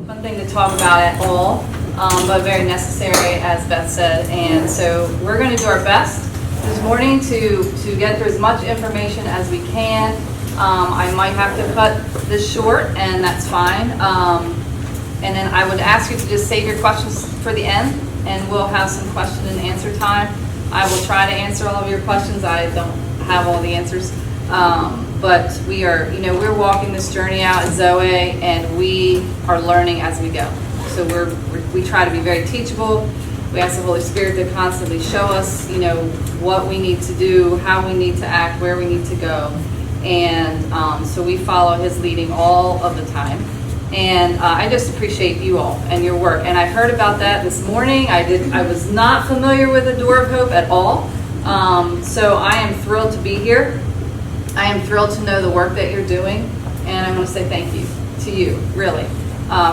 One thing to talk about at all, but very necessary, as Beth said. And so we're going to do our best this morning to get through as much information as we can. I might have to cut this short, and that's fine. And then I would ask you to just save your questions for the end, and we'll have some question and answer time. I will try to answer all of your questions. I don't have all the answers. But we are, we're walking this journey out at Zoe, and we are learning as we go. So we try to be very teachable. We ask the Holy Spirit to constantly show us, what we need to do, how we need to act, where we need to go. And so we follow His leading all of the time. And I just appreciate you all and your work. And I heard about that this morning. I was not familiar with the Door of Hope at all. So I am thrilled to be here. I am thrilled to know the work that you're doing, and I want to say thank you to you, really,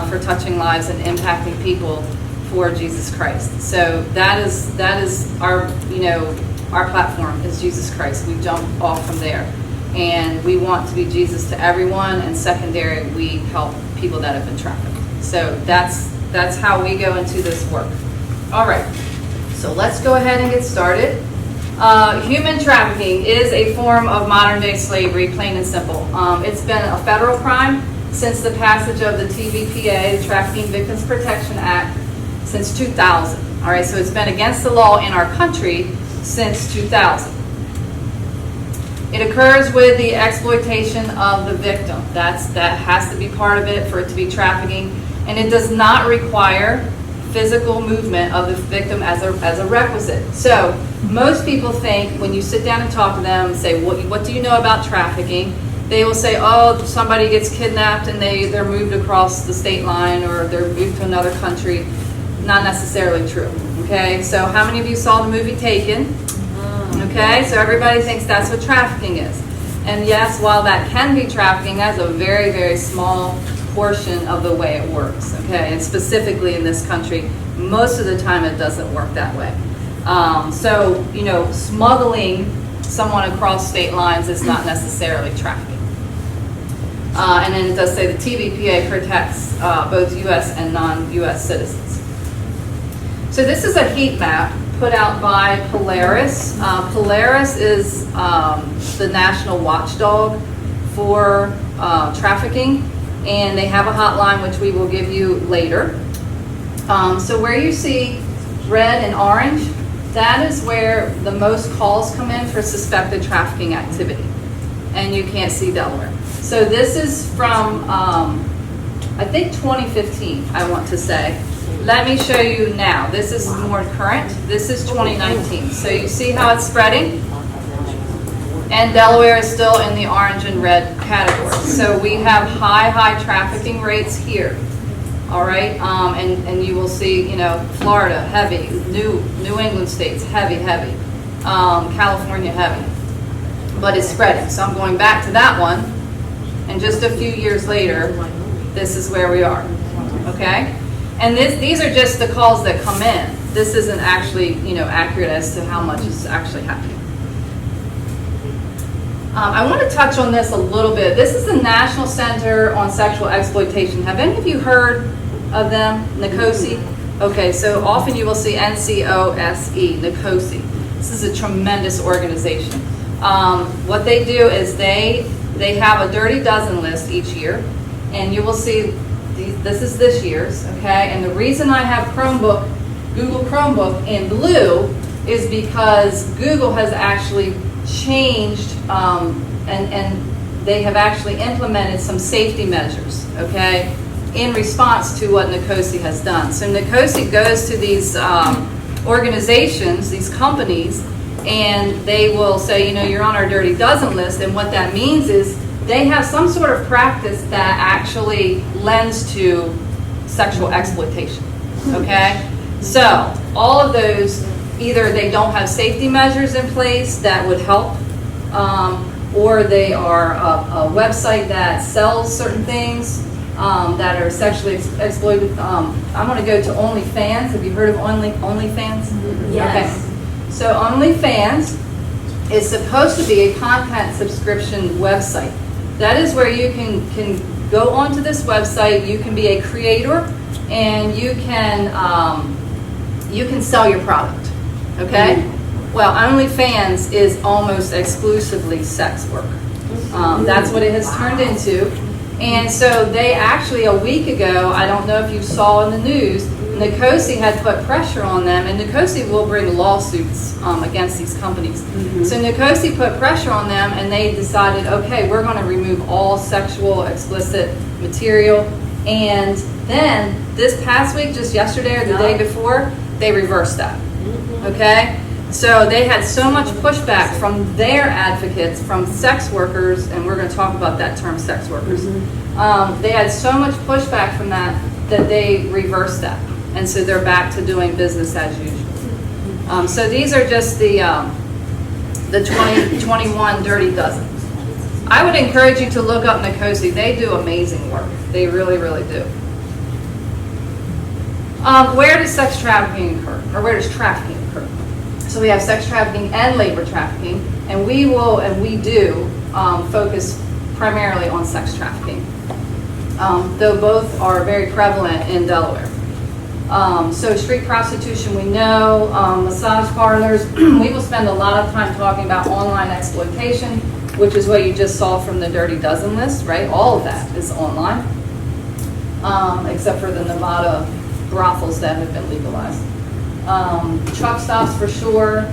for touching lives and impacting people for Jesus Christ. So that is our, our platform is Jesus Christ. We jump off from there, and we want to be Jesus to everyone. And secondary, we help people that have been trafficked. So that's how we go into this work. All right. So let's go ahead and get started. Human trafficking is a form of modern-day slavery, plain and simple. It's been a federal crime since the passage of the TVPA, the Trafficking Victims Protection Act, since 2000. All right, so it's been against the law in our country since 2000. It occurs with the exploitation of the victim. That has to be part of it for it to be trafficking, and it does not require physical movement of the victim as a requisite. So most people think when you sit down and talk to them and say, what do you know about trafficking? They will say, oh, somebody gets kidnapped and they're moved across the state line, or they're moved to another country. Not necessarily true. Okay, so how many of you saw the movie Taken? Okay, so everybody thinks that's what trafficking is. And yes, while that can be trafficking, that's a very, very small portion of the way it works, okay? And specifically in this country, most of the time it doesn't work that way. So, smuggling someone across state lines is not necessarily trafficking. And then it does say the TVPA protects both U.S. and non-U.S. citizens. So this is a heat map put out by Polaris. Polaris is the national watchdog for trafficking. And they have a hotline, which we will give you later. So where you see red and orange, that is where the most calls come in for suspected trafficking activity. And you can't see Delaware. So this is from, I think 2015, I want to say. Let me show you now. This is more current. This is 2019. So you see how it's spreading? And Delaware is still in the orange and red category. So we have high trafficking rates here. All right, and you will see, Florida, heavy, New England states, heavy, California, heavy. But it's spreading. So I'm going back to that one, and just a few years later, this is where we are. Okay? And these are just the calls that come in. This isn't actually, accurate as to how much is actually happening. I want to touch on this a little bit. This is the National Center on Sexual Exploitation. Have any of you heard of them? NCOSE? Okay, so often you will see NCOSE, NCOSE. This is a tremendous organization. What they do is they have a dirty dozen list each year, and you will see this is this year's, okay? And the reason I have Google Chromebook in blue is because Google has actually changed and they have actually implemented some safety measures, okay, in response to what NCOSE has done. So NCOSE goes to these organizations, these companies, and they will say, you're on our dirty dozen list, and what that means is they have some sort of practice that actually lends to sexual exploitation, okay? So all of those, either they don't have safety measures in place that would help, or they are a website that sells certain things that are sexually exploited. I'm going to go to OnlyFans. Have you heard of OnlyFans? Yes. Okay. So OnlyFans is supposed to be a content subscription website that is where you can go onto this website. You can be a creator, and you can sell your product. Okay. Well, OnlyFans is almost exclusively sex work. That's what it has turned into. And so they actually, a week ago, I don't know if you saw in the news, Nicosi had put pressure on them, and Nicosi will bring lawsuits against these companies. So Nicosi put pressure on them, and they decided, okay, we're going to remove all sexual explicit material. And then this past week, just yesterday or the day before, they reversed that. Okay? So they had so much pushback from their advocates, from sex workers, and we're going to talk about that term, sex workers. They had so much pushback from that they reversed that. And so they're back to doing business as usual. So these are just the 2021 Dirty Dozen. I would encourage you to look up Nicosi. They do amazing work. They really, really do. Where does sex trafficking occur? Or where does trafficking occur? So we have sex trafficking and labor trafficking, and we do focus primarily on sex trafficking, though both are very prevalent in Delaware. So street prostitution, we know, massage parlors. We will spend a lot of time talking about online exploitation, which is what you just saw from the Dirty Dozen list, right? All of that is online, except for the Nevada brothels that have been legalized. Truck stops for sure.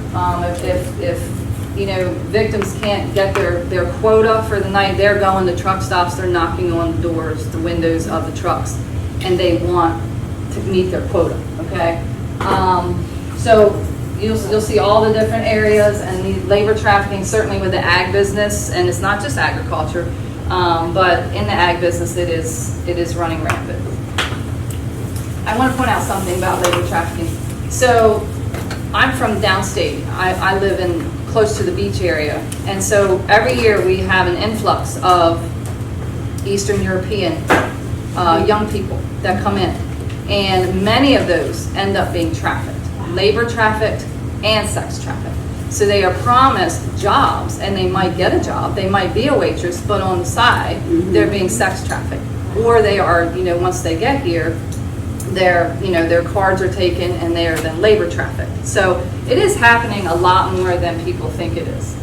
If victims can't get their quota for the night, they're going to truck stops. They're knocking on the doors, the windows of the trucks, and they want to meet their quota. Okay, so you'll see all the different areas, and the labor trafficking certainly with the ag business, and it's not just agriculture, but in the ag business it is running rampant. I want to point out something about labor trafficking. So I'm from downstate. I live close to the beach area, and so every year we have an influx of Eastern European young people that come in, and many of those end up being trafficked, labor trafficked and sex trafficked. So they are promised jobs, and they might get a job, they might be a waitress, but on the side they're being sex trafficked, or they are, once they get here, their cards are taken and they are then labor trafficked. So it is happening a lot more than people think it is.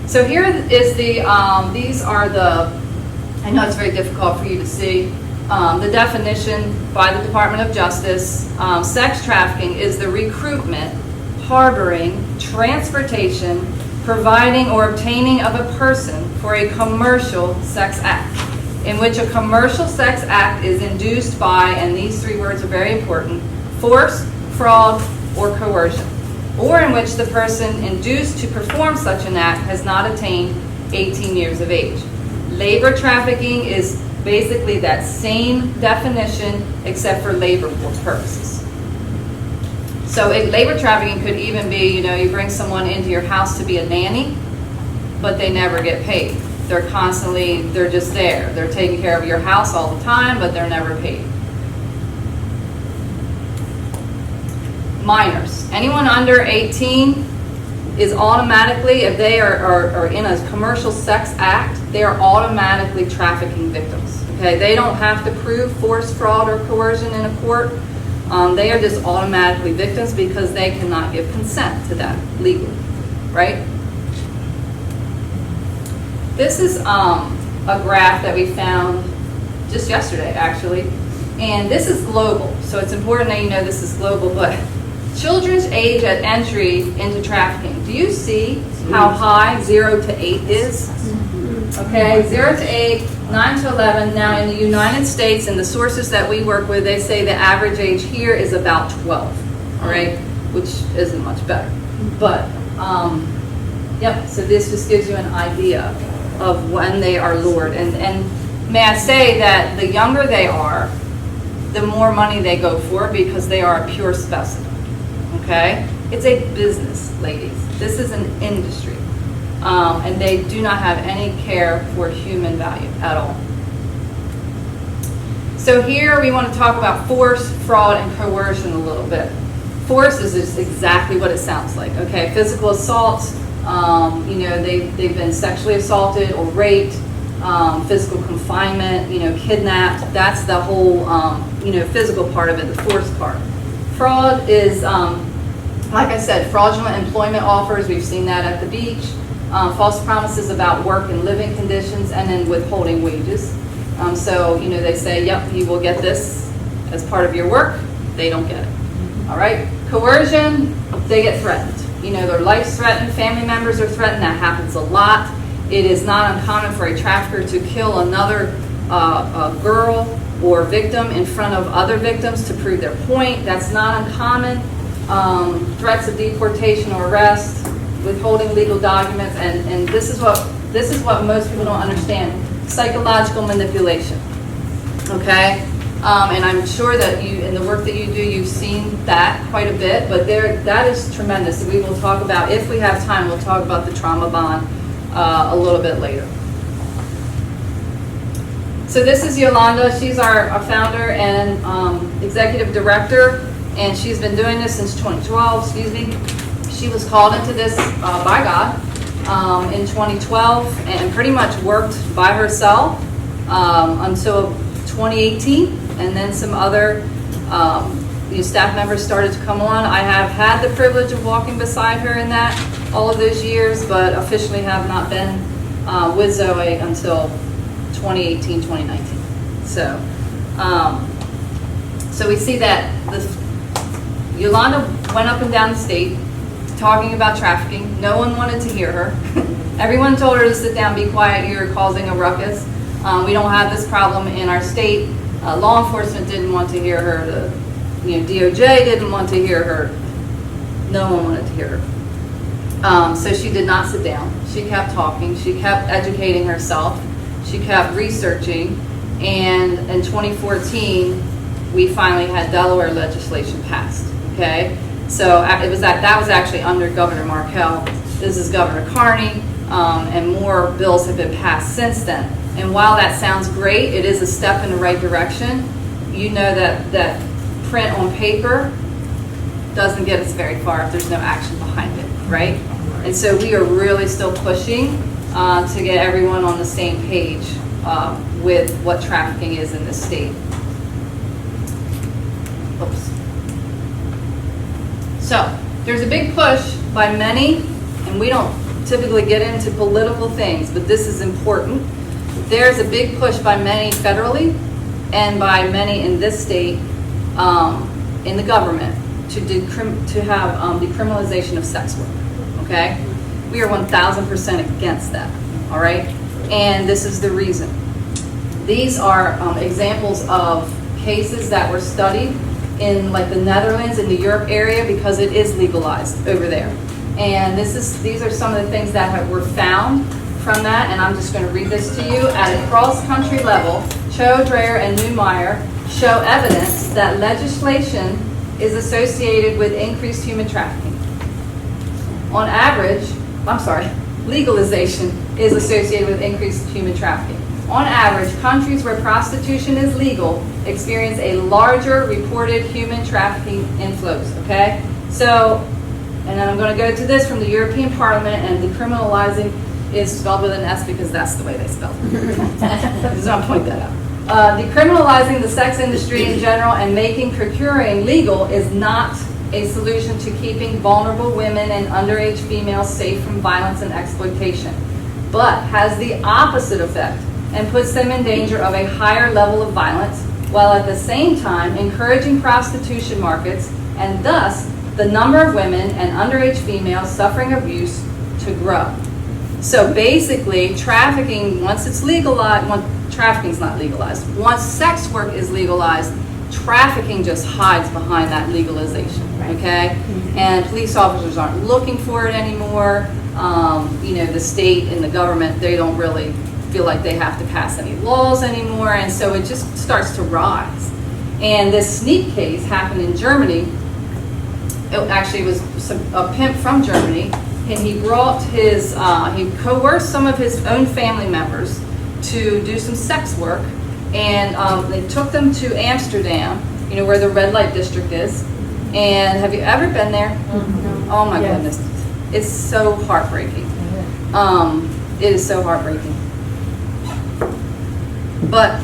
So here is these are I know it's very difficult for you to see, the definition by the Department of Justice. Sex trafficking is the recruitment, harboring, transportation, providing or obtaining of a person for a commercial sex act, in which a commercial sex act is induced by, and these three words are very important, force, fraud, or coercion, or in which the person induced to perform such an act has not attained 18 years of age. Labor trafficking is basically that same definition except for labor purposes. So labor trafficking could even be, you bring someone into your house to be a nanny, but they never get paid. They're just there. They're taking care of your house all the time, but they're never paid. Minors. Anyone under 18 is automatically, if they are in a commercial sex act, they are automatically trafficking victims. Okay, they don't have to prove force, fraud, or coercion in a court. They are just automatically victims because they cannot give consent to that legally, right? This is a graph that we found just yesterday, actually, and this is global, so it's important that you know this is global, but children's age at entry into trafficking. Do you see how high 0 to 8 is? Okay, 0 to 8, 9 to 11. Now in the United States, and the sources that we work with, they say the average age here is about 12, all right, which isn't much better. But, yep, so this just gives you an idea of when they are lured. And may I say that the younger they are, the more money they go for, because they are a pure specimen. Okay? It's a business, ladies. This is an industry. And they do not have any care for human value at all. So here we want to talk about force, fraud, and coercion a little bit. Force is just exactly what it sounds like. Okay, physical assault, they've been sexually assaulted or raped. physical confinement, kidnapped. That's the whole, physical part of it, the forced part. Fraud is, like I said, fraudulent employment offers. We've seen that at the beach. False promises about work and living conditions, and then withholding wages. So, they say, yep, you will get this as part of your work. They don't get it. All right. Coercion, they get threatened. Their life's threatened, family members are threatened. That happens a lot. It is not uncommon for a trafficker to kill another girl or victim in front of other victims to prove their point. That's not uncommon. Threats of deportation or arrest, withholding legal documents, and this is what most people don't understand: psychological manipulation. Okay, and I'm sure that you, in the work that you do, you've seen that quite a bit. But that is tremendous. We will talk about, if we have time, we'll talk about the trauma bond a little bit later. So this is Yolanda. She's our founder and executive director, and she's been doing this since 2012. Excuse me. She was called into this by God in 2012, and pretty much worked by herself until 2018, and then some other staff members started to come on. I have had the privilege of walking beside her in that all of those years, but officially have not been with Zoe until 2018, 2019. So we see that Yolanda went up and down the state talking about trafficking. No one wanted to hear her. Everyone told her to sit down, be quiet, you're causing a ruckus. We don't have this problem in our state. Law enforcement didn't want to hear her. DOJ didn't want to hear her. No one wanted to hear her. So she did not sit down. She kept talking. She kept educating herself. She kept researching. And in 2014, we finally had Delaware legislation passed. Okay, so that was actually under Governor Markell. This is Governor Carney, and more bills have been passed since then. And while that sounds great, it is a step in the right direction. That print on paper doesn't get us very far if there's no action behind it, right? And so we are really still pushing to get everyone on the same page with what trafficking is in this state. Oops. So there's a big push by many, and we don't typically get into political things, but this is important. There's a big push by many federally and by many in this state, in the government, to have decriminalization of sex work. Okay, we are 1,000% against that. All right, and this is the reason. These are examples of cases that were studied in like the Netherlands and the Europe area, because it is legalized over there. And these are some of the things that were found from that, and I'm just going to read this to you. At a cross-country level, Cho, Dreyer, and Neumeier show evidence that legislation is associated with increased human trafficking. On average, legalization is associated with increased human trafficking. On average, countries where prostitution is legal experience a larger reported human trafficking inflows, okay? So, and then I'm going to go to this from the European Parliament, and decriminalizing is spelled with an S because that's the way they spell it. Just want to point that out. Decriminalizing the sex industry in general and making procuring legal is not a solution to keeping vulnerable women and underage females safe from violence and exploitation, but has the opposite effect and puts them in danger of a higher level of violence, while at the same time encouraging prostitution markets, and thus the number of women and underage females suffering abuse to grow. So basically, trafficking, once it's legalized, trafficking's not legalized. Once sex work is legalized, trafficking just hides behind that legalization, okay? And police officers aren't looking for it anymore. The state and the government, they don't really feel like they have to pass any laws anymore, and so it just starts to rise. And this Sneak case happened in Germany. It actually was a pimp from Germany, and he brought he coerced some of his own family members to do some sex work, and they took them to Amsterdam, where the red light district is. And have you ever been there? Mm-hmm. Oh my goodness, it's so heartbreaking. It is so heartbreaking. But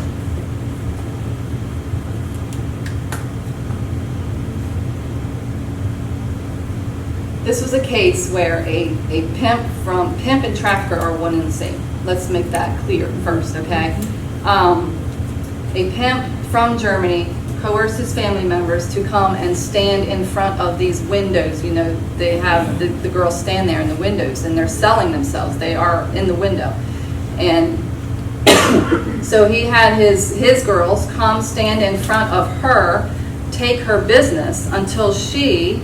this was a case where a pimp and trafficker are one and the same. Let's make that clear first, okay? A pimp from Germany coerces family members to come and stand in front of these windows. You know, they have the girls stand there in the windows and they're selling themselves. They are in the window. And so he had his girls come stand in front of her, take her business until she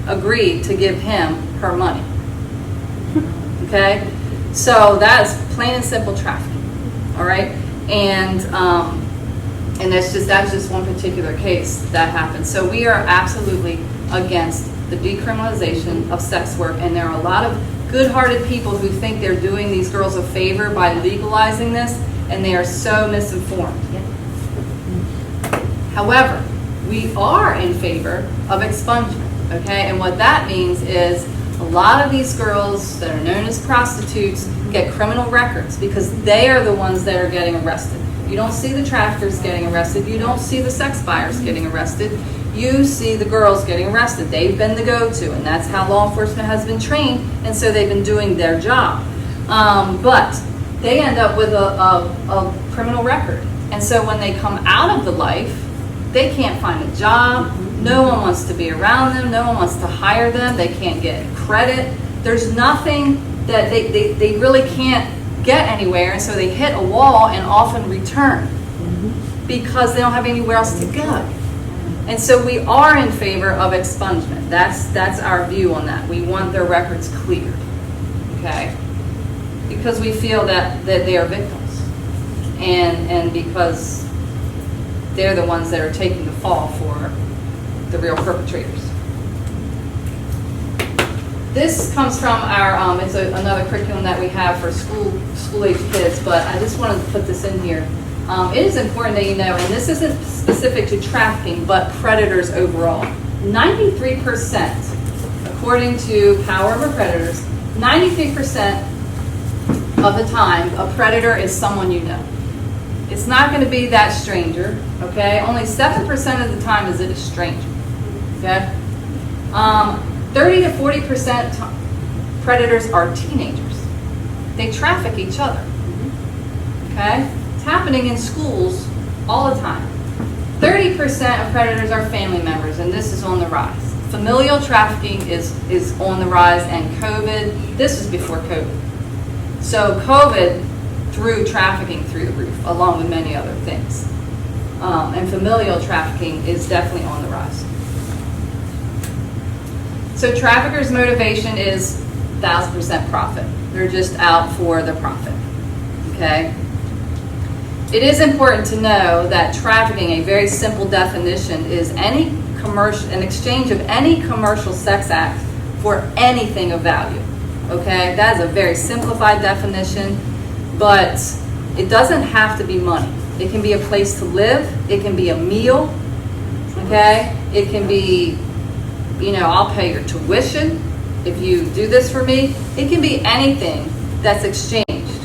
agreed to give him her money. Okay? So that's plain and simple trafficking. All right? And that's just one particular case that happened. So we are absolutely against the decriminalization of sex work, and there are a lot of good-hearted people who think they're doing these girls a favor by legalizing this, and they are so misinformed. However, we are in favor of expungement, okay? And what that means is a lot of these girls that are known as prostitutes get criminal records because they are the ones that are getting arrested. You don't see the traffickers getting arrested. You don't see the sex buyers getting arrested. You see the girls getting arrested. They've been the go-to, and that's how law enforcement has been trained, and so they've been doing their job. But they end up with a criminal record. And so when they come out of the life, they can't find a job. No one wants to be around them. No one wants to hire them. They can't get credit. There's nothing that they really can't get anywhere, and so they hit a wall and often return because they don't have anywhere else to go. And so we are in favor of expungement. That's our view on that. We want their records cleared, okay? Because we feel that they are victims, and because they're the ones that are taking the fall for the real perpetrators. This comes from our, it's another curriculum that we have for school-age kids, but I just wanted to put this in here. It is important that you know, and this isn't specific to trafficking, but predators overall. 93%, according to Power Over Predators, 93% of the time, a predator is someone you know. It's not going to be that stranger, okay? Only 7% of the time is it a stranger, okay? 30 to 40% predators are teenagers. They traffic each other, okay? It's happening in schools all the time. 30% of predators are family members, and this is on the rise. Familial trafficking is on the rise, and COVID, this was before COVID. So COVID threw trafficking through the roof, along with many other things. And familial trafficking is definitely on the rise. So traffickers' motivation is 1,000% profit. They're just out for the profit, okay? It is important to know that trafficking, a very simple definition, is an exchange of any commercial sex act for anything of value, okay? That is a very simplified definition, but it doesn't have to be money. It can be a place to live. It can be a meal, okay? It can be, you know, I'll pay your tuition if you do this for me. It can be anything that's exchanged,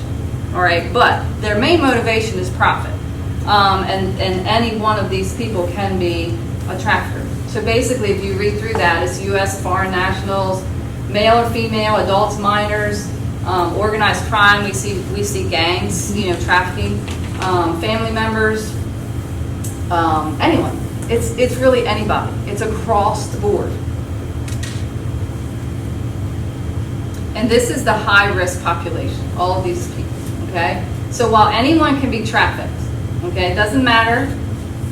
all right? But their main motivation is profit. And any one of these people can be a trafficker. So basically, if you read through that, it's U.S. foreign nationals, male or female, adults, minors, organized crime. We see gangs, you know, trafficking, family members, anyone. It's really anybody. It's across the board. And this is the high-risk population, all of these people, okay? So while anyone can be trafficked, okay, it doesn't matter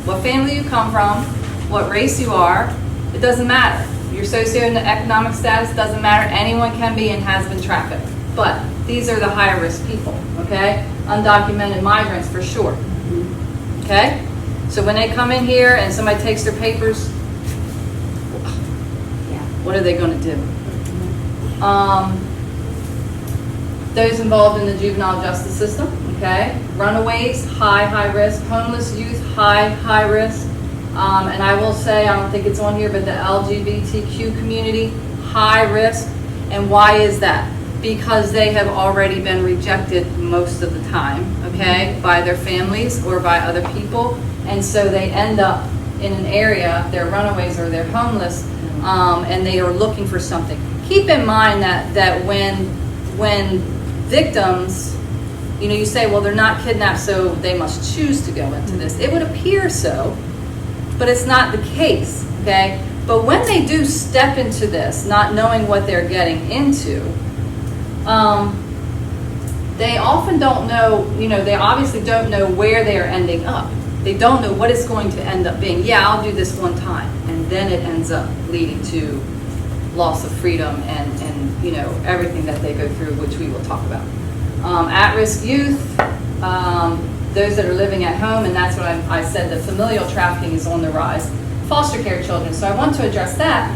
what family you come from, what race you are, it doesn't matter. Your socioeconomic status doesn't matter. Anyone can be and has been trafficked. But these are the high-risk people, okay? Undocumented migrants for sure, okay? So when they come in here and somebody takes their papers, what are they going to do? Those involved in the juvenile justice system, okay? Runaways, high risk. Homeless youth, high risk. And I will say, I don't think it's on here, but the LGBTQ community, high risk. And why is that? because they have already been rejected most of the time, okay, by their families or by other people, and so they end up in an area, they're runaways or they're homeless, and they are looking for something. Keep in mind that when victims, you say, well, they're not kidnapped, so they must choose to go into this. It would appear so, but it's not the case, okay? But when they do step into this, not knowing what they're getting into, they often don't know, they obviously don't know where they are ending up. They don't know what it's going to end up being. Yeah, I'll do this one time, and then it ends up leading to loss of freedom and everything that they go through, which we will talk about. At-risk youth, those that are living at home, and that's what I said, the familial trafficking is on the rise. Foster care children, so I want to address that.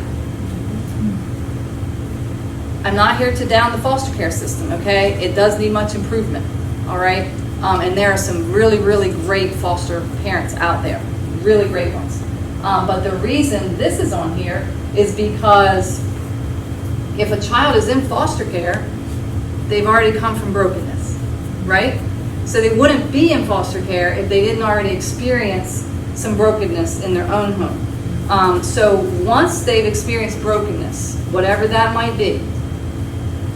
I'm not here to down the foster care system, okay? It does need much improvement, all right? And there are some really, really great foster parents out there, really great ones. But the reason this is on here is because if a child is in foster care, they've already come from brokenness, right? So they wouldn't be in foster care if they didn't already experience some brokenness in their own home. So once they've experienced brokenness, whatever that might be,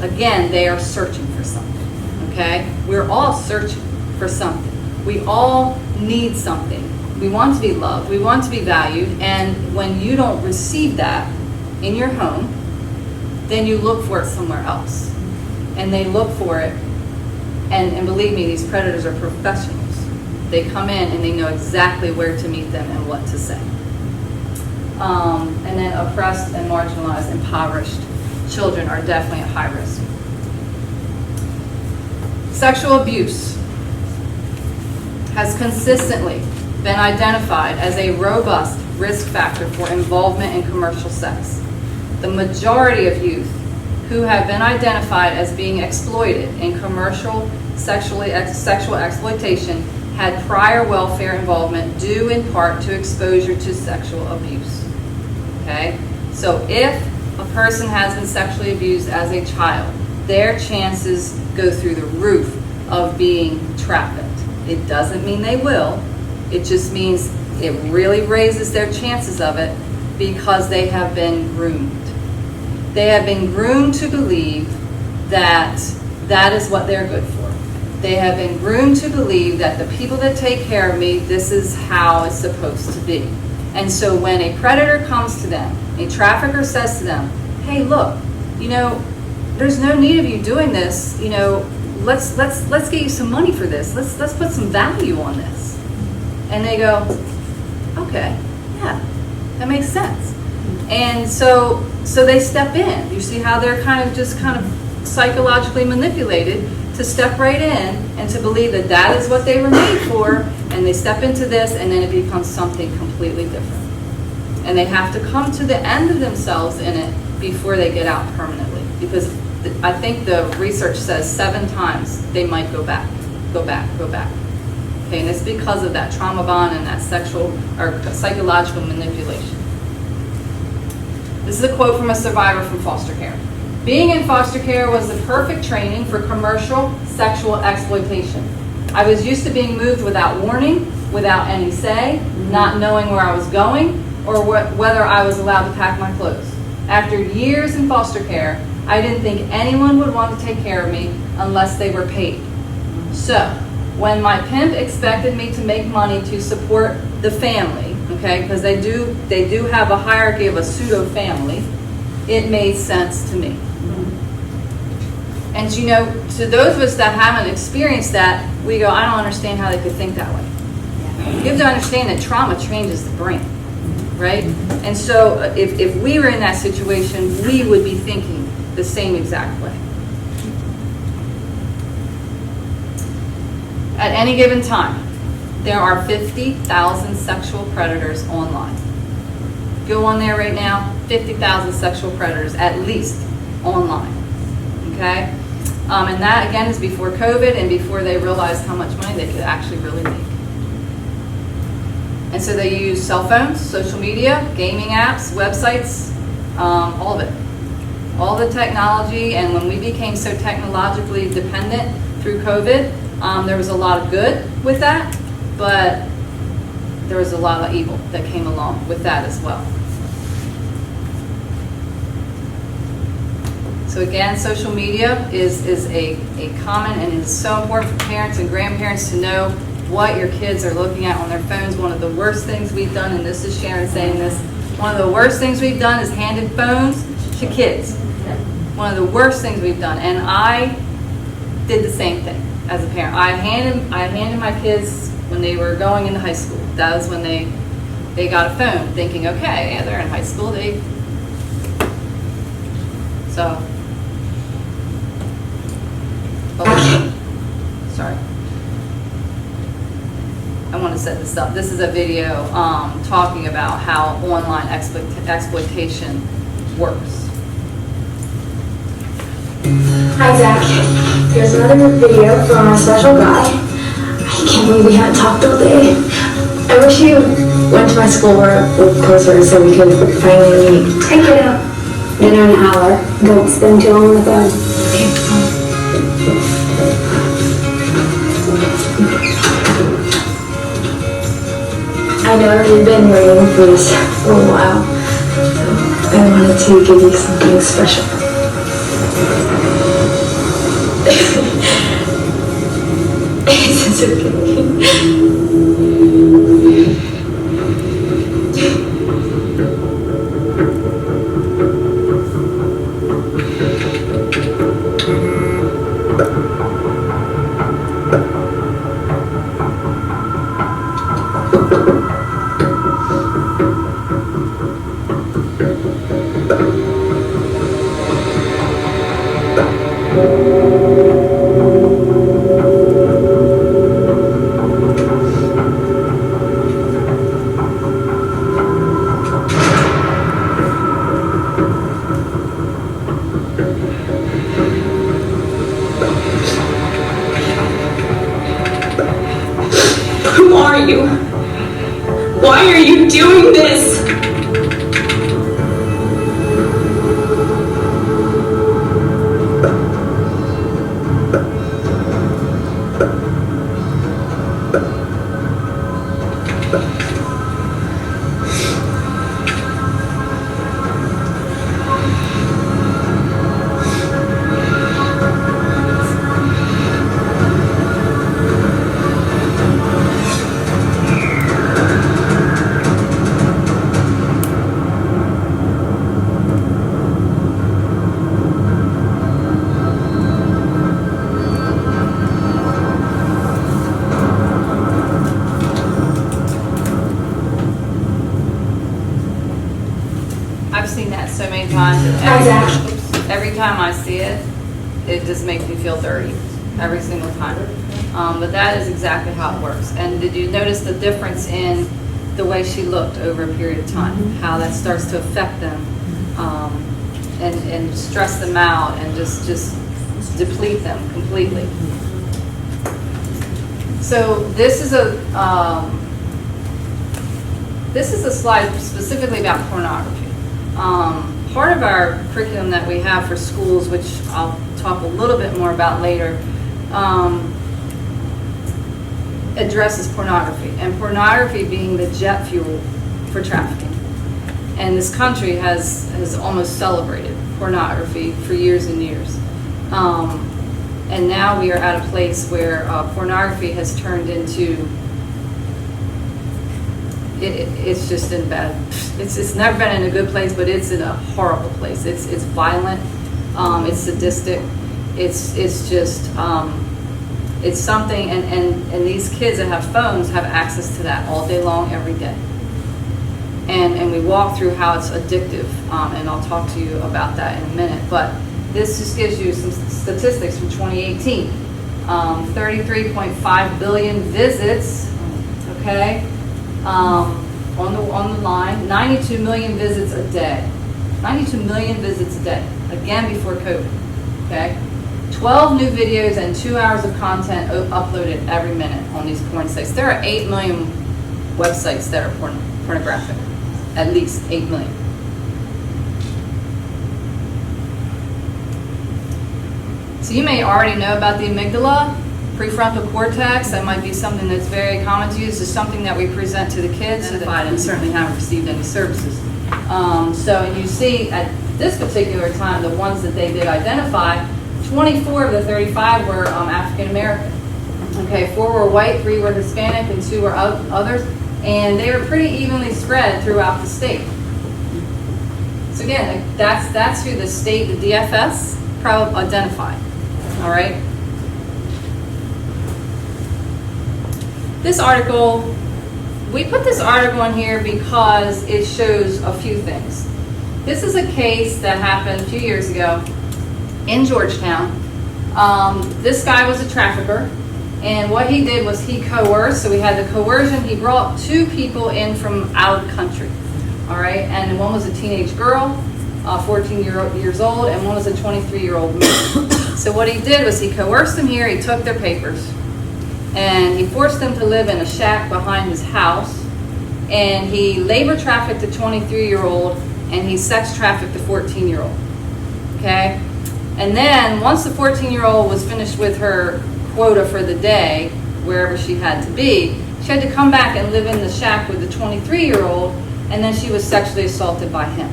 again, they are searching for something, okay? We're all searching for something. We all need something. We want to be loved. We want to be valued. And when you don't receive that in your home, then you look for it somewhere else. And they look for it. And believe me, these predators are professionals. They come in and they know exactly where to meet them and what to say. And then oppressed and marginalized, impoverished children are definitely at high risk. Sexual abuse has consistently been identified as a robust risk factor for involvement in commercial sex. The majority of youth who have been identified as being exploited in commercial sexual exploitation had prior welfare involvement due in part to exposure to sexual abuse. Okay? So if a person has been sexually abused as a child, their chances go through the roof of being trafficked. It doesn't mean they will. It just means it really raises their chances of it because they have been groomed. They have been groomed to believe that that is what they're good for. They have been groomed to believe that the people that take care of me, this is how it's supposed to be. And so when a predator comes to them, a trafficker says to them, hey, look, there's no need of you doing this, let's get you some money for this. Let's put some value on this. And they go, okay, yeah, that makes sense. And so they step in. You see how they're kind of psychologically manipulated to step right in and to believe that that is what they were made for, and they step into this, and then it becomes something completely different. And they have to come to the end of themselves in it before they get out permanently. Because I think the research says 7 times they might go back. Okay, and it's because of that trauma bond and that sexual or psychological manipulation. This is a quote from a survivor from foster care. Being in foster care was the perfect training for commercial sexual exploitation. I was used to being moved without warning, without any say, not knowing where I was going, or whether I was allowed to pack my clothes. After years in foster care, I didn't think anyone would want to take care of me unless they were paid. So, when my pimp expected me to make money to support the family, okay, because they do have a hierarchy of a pseudo-family, it made sense to me. And to those of us that haven't experienced that, we go, I don't understand how they could think that way. You have to understand that trauma changes the brain, right? And so if we were in that situation, we would be thinking the same exact way. At any given time, there are 50,000 sexual predators online. Go on there right now, 50,000 sexual predators, at least, online. Okay? And that, again, is before COVID and before they realized how much money they could actually really make. And so they use cell phones, social media, gaming apps, websites, all of it. all the technology, and when we became so technologically dependent through COVID, there was a lot of good with that, but there was a lot of evil that came along with that as well. So again, social media is a common, and it is so important for parents and grandparents to know what your kids are looking at on their phones. One of the worst things we've done, and this is Sharon saying this, one of the worst things we've done is handed phones to kids. One of the worst things we've done, and I did the same thing as a parent. I handed my kids when they were going into high school. That was when they got a phone, thinking, okay, yeah, they're in high school. Sorry. I want to set this up. This is a video talking about how online exploitation works. Hi Zach, here's another video from our special guy. I can't believe we haven't talked all day. I wish you went to my school or lived closer so we could finally meet. Hey kiddo, dinner in an hour. Don't spend too long on the phone. Okay. I know you've been waiting for this for a while, so I wanted to give you something special. It's okay. Who are you? Why are you doing this? I've seen that so many times, and every time I see it, it just makes me feel dirty, every single time. But that is exactly how it works. And did you notice the difference in the way she looked over a period of time? How that starts to affect them, and stress them out, and just deplete them completely. So this is a slide specifically about pornography. Part of our curriculum that we have for schools, which I'll talk a little bit more about later, addresses pornography, and pornography being the jet fuel for trafficking. And this country has almost celebrated pornography for years and years. And now we are at a place where pornography has turned into, it's just in bad, it's never been in a good place, but it's in a horrible place. It's violent, it's sadistic, it's just, it's something, and these kids that have phones have access to that all day long, every day. And we walk through how it's addictive, and I'll talk to you about that in a minute. But this just gives you some statistics from 2018. 33.5 billion visits, okay, on the line, 92 million visits a day. 92 million visits a day, again before COVID, okay? 12 new videos and 2 hours of content uploaded every minute on these porn sites. There are 8 million websites that are pornographic, at least 8 million. So you may already know about the amygdala, prefrontal cortex. That might be something that's very common to you. This is something that we present to the kids, so that and certainly haven't received any services. So you see at this particular time, the ones that they did identify, 24 of the 35 were African American. Okay, 4 were white, 3 were Hispanic, and 2 were others, and they were pretty evenly spread throughout the state. So again, that's who the state, the DFS, probably identified. All right. This article, we put this article in here because it shows a few things. This is a case that happened a few years ago in Georgetown. This guy was a trafficker, and what he did was he coerced. So we had the coercion. He brought 2 people in from out of country. All right, and one was a teenage girl, 14 years old, and one was a 23-year-old man. So what he did was he coerced them here. He took their papers, and he forced them to live in a shack behind his house, and he labor trafficked a 23-year-old, and he sex trafficked a 14-year-old. Okay, and then once the 14-year-old was finished with her quota for the day, wherever she had to be, she had to come back and live in the shack with the 23-year-old, and then she was sexually assaulted by him.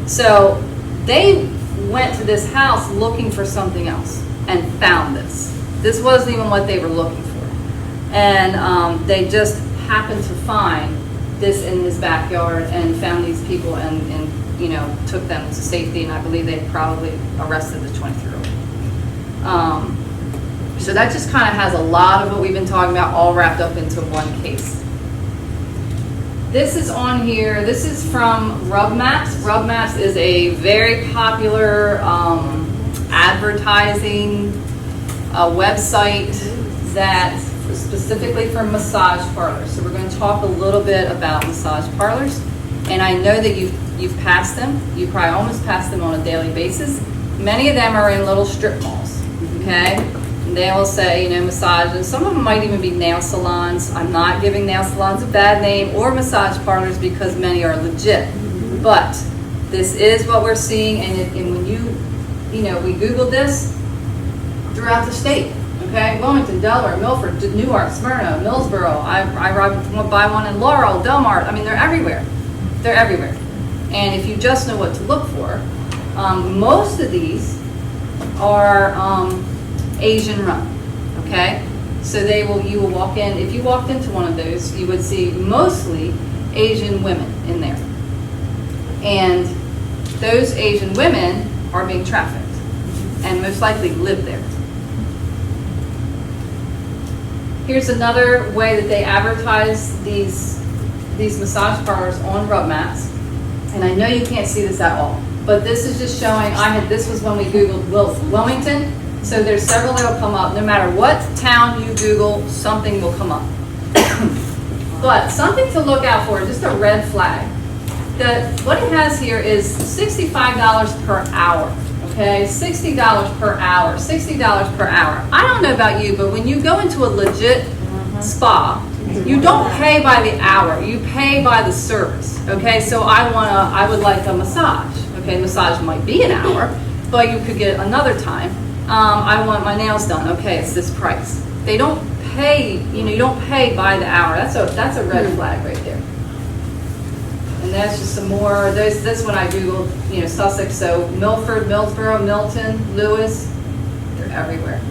So they went to this house looking for something else and found this. This wasn't even what they were looking for. And they just happened to find this in his backyard and found these people and you know, took them to safety, and I believe they probably arrested the 23-year-old. So that just kind of has a lot of what we've been talking about all wrapped up into one case. This is on here. This is from RubMaps. RubMaps is a very popular advertising website that specifically for massage parlors. So we're going to talk a little bit about massage parlors. And I know that you've passed them. You probably almost pass them on a daily basis. Many of them are in little strip malls. Okay? And they will say, you know, massage, and some of them might even be nail salons. I'm not giving nail salons a bad name, or massage parlors, because many are legit. But this is what we're seeing, and when you know, we Googled this throughout the state. Okay, Wilmington, Delaware, Milford, Newark, Smyrna, Millsboro. I buy one in Laurel, Delmar. I mean, they're everywhere. They're everywhere. And if you just know what to look for, most of these are Asian run. Okay, so you will walk in. If you walked into one of those, you would see mostly Asian women in there, and those Asian women are being trafficked, and most likely live there. Here's another way that they advertise these massage parlors on RubMaps, and I know you can't see this at all, but this is just showing. This was when we Googled Wilmington, so there's several that will come up. No matter what town you Google, something will come up. But something to look out for, just a red flag. What it has here is $65 per hour. Okay, $60 per hour, $60 per hour. I don't know about you, but when you go into a legit spa, you don't pay by the hour, you pay by the service. Okay, so I would like a massage. Okay, massage might be an hour, but you could get another time. I want my nails done. Okay, it's this price. They don't pay, you don't pay by the hour. That's a red flag right there. And that's just some more. This one I Googled, Sussex. So Milford, Millsboro, Milton, Lewis, they're everywhere.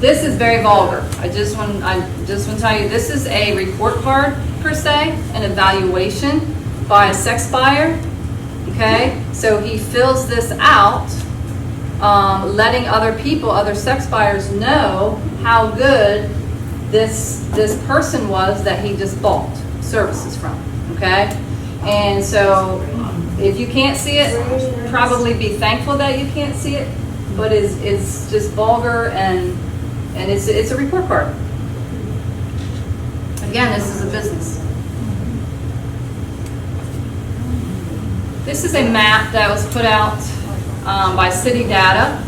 This is very vulgar. I just want to tell you, this is a report card per se, an evaluation by a sex buyer. Okay, so he fills this out, letting other sex buyers know how good this person was that he just bought services from. Okay, and so if you can't see it, probably be thankful that you can't see it, but it's just vulgar, and it's a report card. Again, this is a business. This is a map that was put out by City Data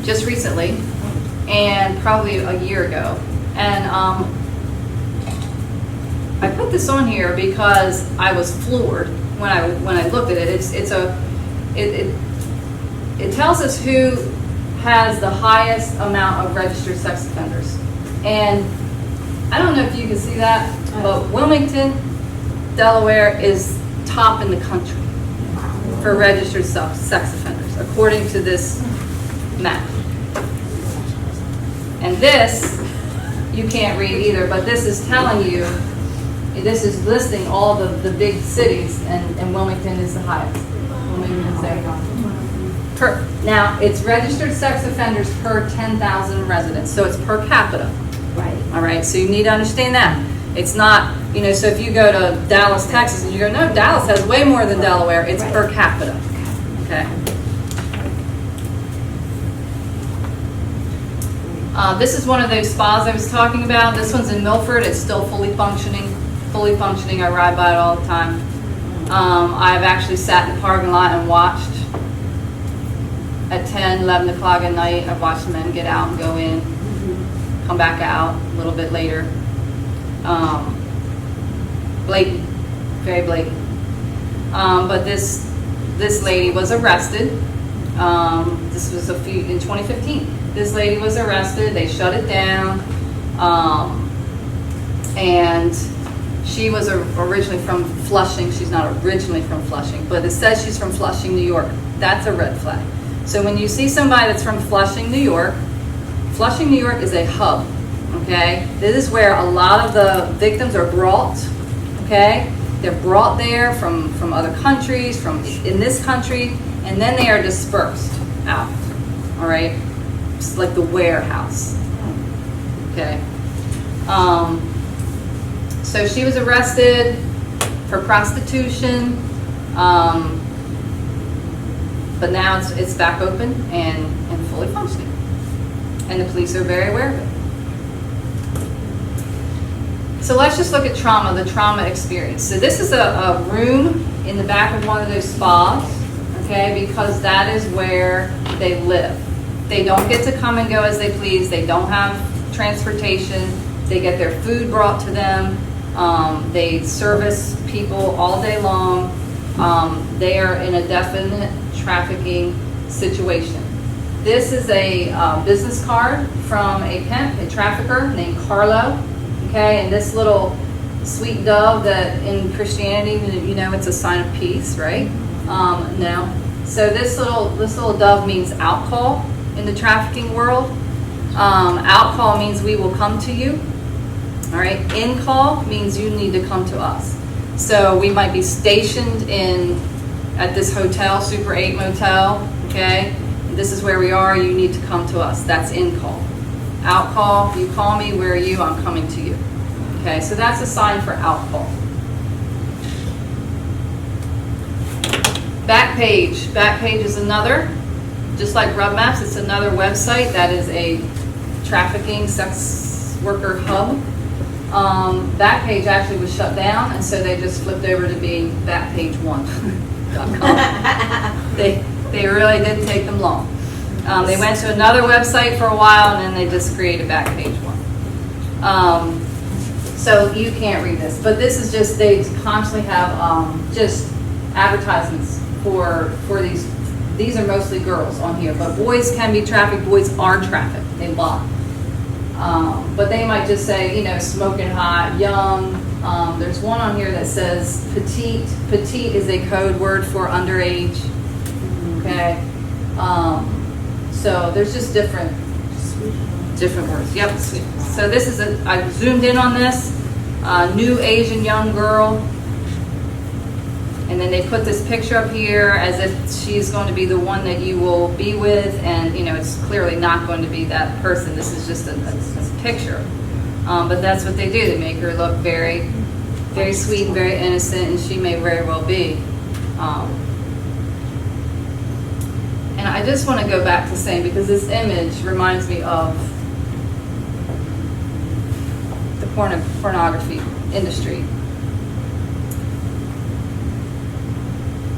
just recently, and probably a year ago, and I put this on here because I was floored when I looked at it. it tells us who has the highest amount of registered sex offenders. And I don't know if you can see that, but Wilmington, Delaware is top in the country for registered sex offenders, according to this map. And this, you can't read either, but this is telling you, this is listing all the big cities, and Wilmington is the highest. Wilmington is there. Now, it's registered sex offenders per 10,000 residents, so it's per capita. Right. All right, so you need to understand that. It's not, so if you go to Dallas, Texas, and you go, no, Dallas has way more than Delaware, it's Right. per capita. Okay. This is one of those spas I was talking about. This one's in Milford. It's still fully functioning. I ride by it all the time. I've actually sat in the parking lot and watched at 10, 11 o'clock at night. I've watched men get out and go in, come back out a little bit later. Blatant, very blatant. But this lady was arrested. This was in 2015. This lady was arrested. They shut it down, and she was originally from Flushing. She's not originally from Flushing, but it says she's from Flushing, New York. That's a red flag. So when you see somebody that's from Flushing, New York is a hub. Okay, this is where a lot of the victims are brought. Okay, they're brought there from other countries, from in this country, and then they are dispersed out. All right, it's like the warehouse. Okay. So she was arrested for prostitution, but now it's back open and fully functioning, and the police are very aware of it. So let's just look at trauma, the trauma experience. So this is a room in the back of one of those spas, okay, because that is where they live. They don't get to come and go as they please. They don't have transportation. They get their food brought to them. They service people all day long. They are in a definite trafficking situation. This is a business card from a pimp, a trafficker named Carlo. Okay, and this little sweet dove that in Christianity, it's a sign of peace, right? No. So this little dove means outcall in the trafficking world. Outcall means we will come to you. All right. In call means you need to come to us. So we might be stationed at this hotel, Super 8 Motel. Okay. This is where we are. You need to come to us. That's in call. Out call, you call me, where are you? I'm coming to you. Okay, so that's a sign for out call. Backpage. Backpage is another, just like Rub Maps, it's another website that is a trafficking sex worker hub. Backpage actually was shut down, and so they just flipped over to being backpage1.com. They really didn't take them long. They went to another website for a while, and then they just created Backpage1. So you can't read this, but this is just, they constantly have just advertisements for these. These are mostly girls on here, but boys can be trafficked. Boys are trafficked. They lie. But they might just say, smoking hot, young. There's one on here that says petite. Petite is a code word for underage. Okay. So there's just different words. Yep. So this is I zoomed in on this new Asian young girl, and then they put this picture up here as if she's going to be the one that you will be with, and it's clearly not going to be that person. This is just a picture, but that's what they do. They make her look very, very sweet and very innocent, and she may very well be. And I just want to go back to saying, because this image reminds me of the pornography industry.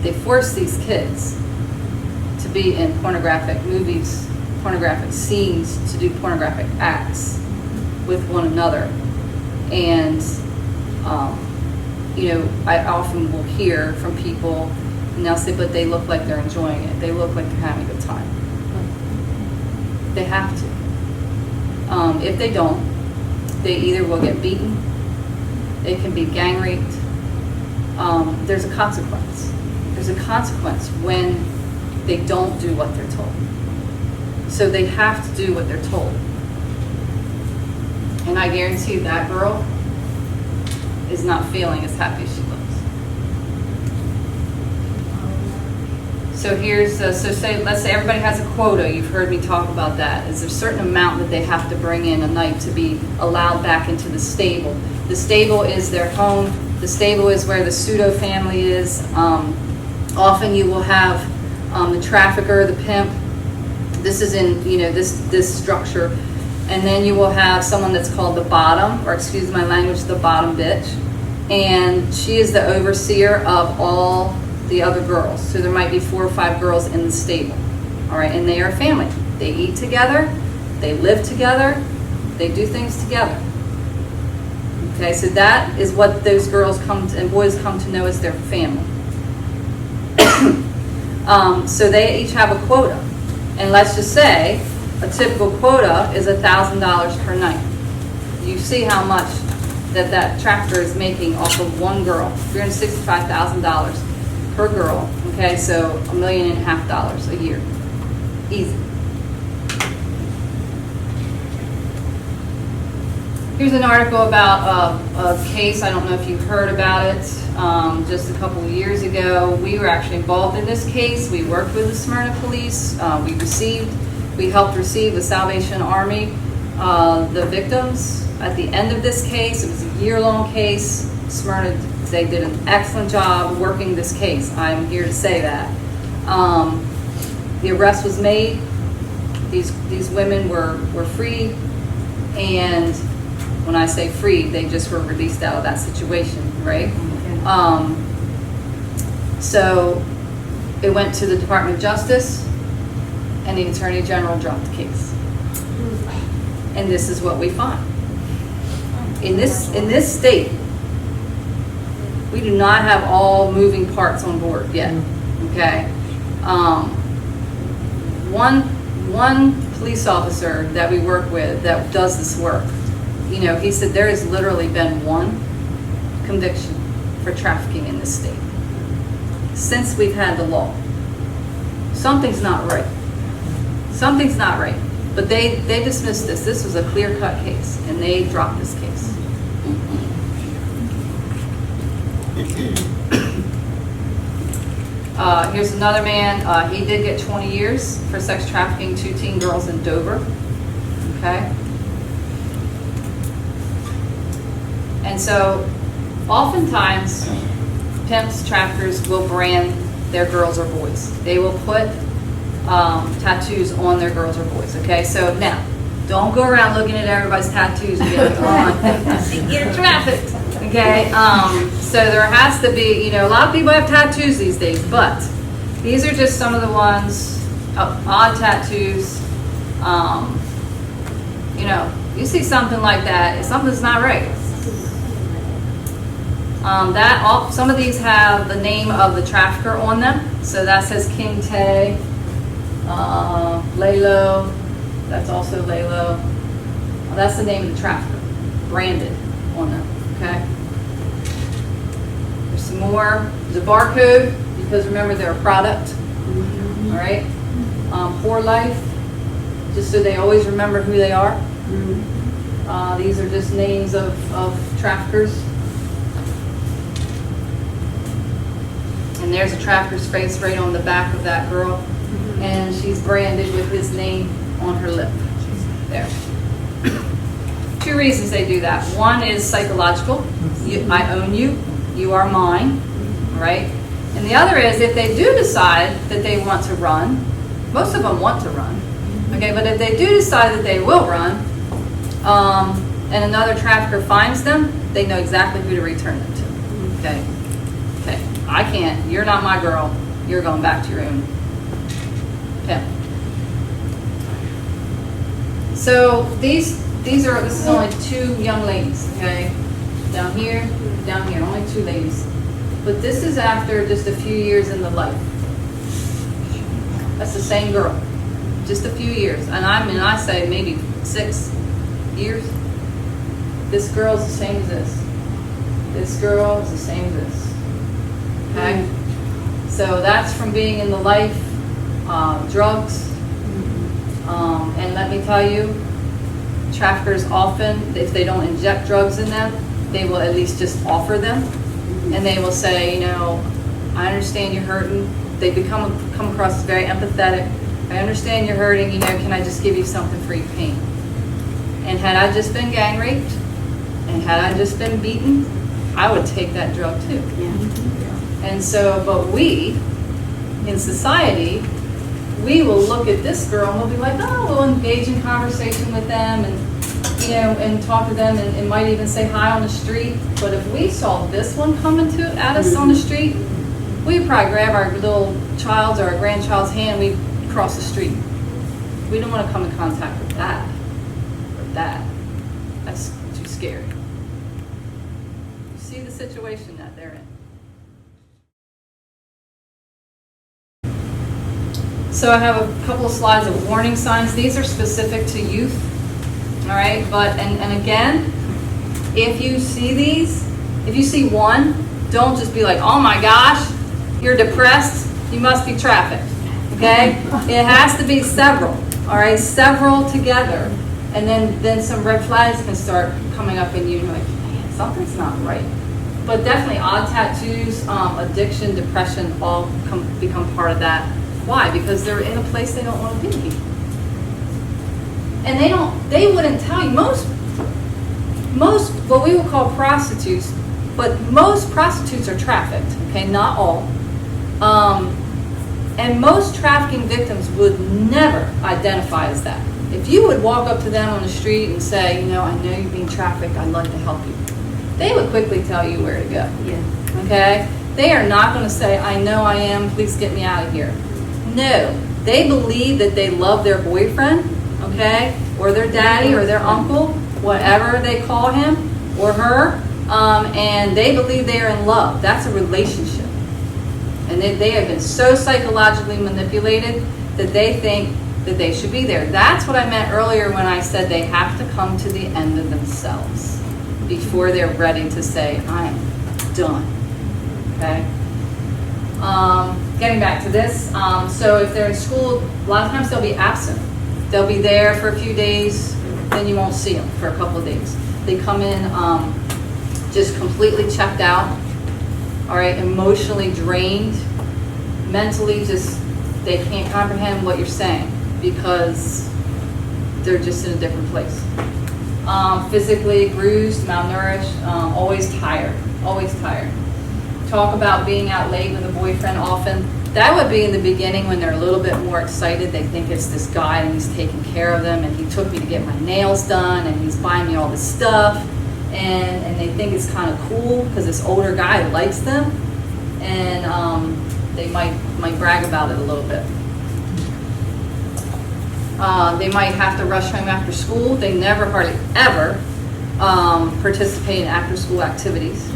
They force these kids to be in pornographic movies, pornographic scenes, to do pornographic acts with one another. And, I often will hear from people And they'll say, but they look like they're enjoying it. They look like they're having a good time. They have to. If they don't, they either will get beaten, they can be gang raped. There's a consequence. There's a consequence when they don't do what they're told. So they have to do what they're told. And I guarantee you that girl is not feeling as happy as she looks. So here's, let's say everybody has a quota. You've heard me talk about that. Is there a certain amount that they have to bring in a night to be allowed back into the stable? The stable is their home. The stable is where the pseudo family is. Often you will have the trafficker, the pimp. This is in, this structure. And then you will have someone that's called the bottom, or excuse my language, the bottom bitch. And she is the overseer of all the other girls. So there might be 4 or 5 girls in the stable. All right, and they are family. They eat together, they live together, they do things together. Okay, so that is what those girls and boys come to know as their family. So they each have a quota. And let's just say a typical quota is $1,000 per night. You see how much that trafficker is making off of one girl, $365,000 per girl. Okay, so $1.5 million a year. Easy. Here's an article about a case. I don't know if you've heard about it. Just a couple of years ago, we were actually involved in this case. We worked with the Smyrna police. We helped receive the Salvation Army, the victims. At the end of this case, it was a year-long case. Smyrna, they did an excellent job working this case. I'm here to say that. The arrest was made. These women were free, and when I say free, they just were released out of that situation, right? So it went to the Department of Justice, and the Attorney General dropped the case. And this is what we find. In this state, we do not have all moving parts on board yet, okay? One police officer that we work with that does this work, he said there has literally been one conviction for trafficking in this state since we've had the law. Something's not right. Something's not right. But they dismissed this. This was a clear-cut case, and they dropped this case. Here's another man. He did get 20 years for sex trafficking 2 teen girls in Dover. Okay? And so, oftentimes, pimps, traffickers will brand their girls or boys. They will put tattoos on their girls or boys. Okay? So, now, don't go around looking at everybody's tattoos and get trafficked. Okay? So, there has to be, a lot of people have tattoos these days, but these are just some of the ones, odd tattoos. You see something like that, something's not right. Some of these have the name of the trafficker on them. So that says King Tay, Laylo. That's also Laylo. Well, that's the name of the trafficker, branded on them. Okay. There's some more. There's a barcode because remember they're a product. All right. Poor life, just so they always remember who they are. These are just names of traffickers. And there's a trafficker's face right on the back of that girl. And she's branded with his name on her lip. There. 2 reasons they do that. One is psychological. I own you. You are mine. Right? And the other is if they do decide that they want to run, most of them want to run. Okay, but if they do decide that they will run, and another trafficker finds them, they know exactly who to return them to. Okay? Okay. I can't. You're not my girl. You're going back to your own pimp. So this is only 2 young ladies, okay? Down here, only 2 ladies. But this is after just a few years in the life. That's the same girl. Just a few years. And I say maybe 6 years. This girl's the same as this. This girl is the same as this. Okay? So that's from being in the life, drugs. And let me tell you, traffickers often, if they don't inject drugs in them, they will at least just offer them. And they will say, you know, I understand you're hurting. They come across as very empathetic. I understand you're hurting, you know, can I just give you something for your pain? And had I just been gang raped, and had I just been beaten, I would take that drug too. And so, but we, in society, we will look at this girl and we'll be like, oh, we'll engage in conversation with them and, you know, and talk to them and might even say hi on the street. But if we saw this one coming at us on the street, we'd probably grab our little child's or our grandchild's hand, we'd cross the street. We don't want to come in contact with that. Or that. That's too scary. You see the situation that they're in. So I have a couple of slides of warning signs. These are specific to youth. All right, but, and again, if you see these, if you see one, don't just be like, oh my gosh, you're depressed, you must be trafficked, okay? It has to be several, all right, several together. And then some red flags can start coming up in you, and you're like, man, something's not right. But definitely odd tattoos, addiction, depression, all become part of that. Why? Because they're in a place they don't want to be. And they wouldn't tell you, most what we would call prostitutes, but most prostitutes are trafficked, okay, not all. And most trafficking victims would never identify as that. If you would walk up to them on the street and say, you know, I know you're being trafficked, I'd like to help you, they would quickly tell you where to go. Yeah. Okay? They are not going to say, I know I am, please get me out of here. No. They believe that they love their boyfriend, okay, or their daddy or their uncle, whatever they call him or her, and they believe they are in love. That's a relationship. And they have been so psychologically manipulated that they think that they should be there. That's what I meant earlier when I said they have to come to the end of themselves before they're ready to say, I'm done. Okay? Getting back to this, so if they're in school, a lot of times they'll be absent. They'll be there for a few days, then you won't see them for a couple of days. They come in just completely checked out, all right, emotionally drained, mentally just, they can't comprehend what you're saying because they're just in a different place. Physically bruised, malnourished, always tired. Talk about being out late with a boyfriend often. That would be in the beginning when they're a little bit more excited. They think it's this guy and he's taking care of them and he took me to get my nails done and he's buying me all this stuff. And they think it's kind of cool because this older guy likes them. And they might brag about it a little bit. They might have to rush home after school. They never, hardly ever participate in after school activities.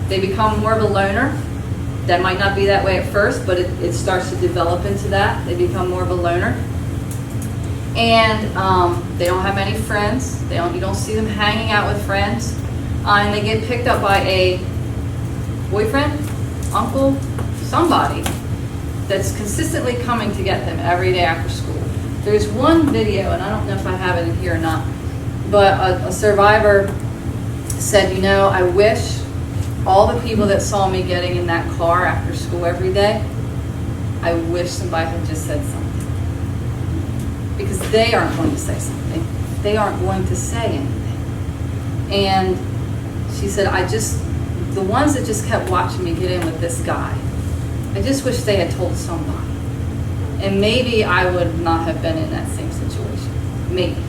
They become more of a loner. That might not be that way at first, but it starts to develop into that. They become more of a loner. And they don't have any friends. You don't see them hanging out with friends. And they get picked up by a boyfriend, uncle, somebody that's consistently coming to get them every day after school. There's one video, and I don't know if I have it in here or not, but a survivor said, you know, I wish all the people that saw me getting in that car after school every day, I wish somebody had just said something. Because they aren't going to say something. They aren't going to say anything. And she said, the ones that just kept watching me get in with this guy, I just wish they had told somebody. And maybe I would not have been in that same situation. Maybe.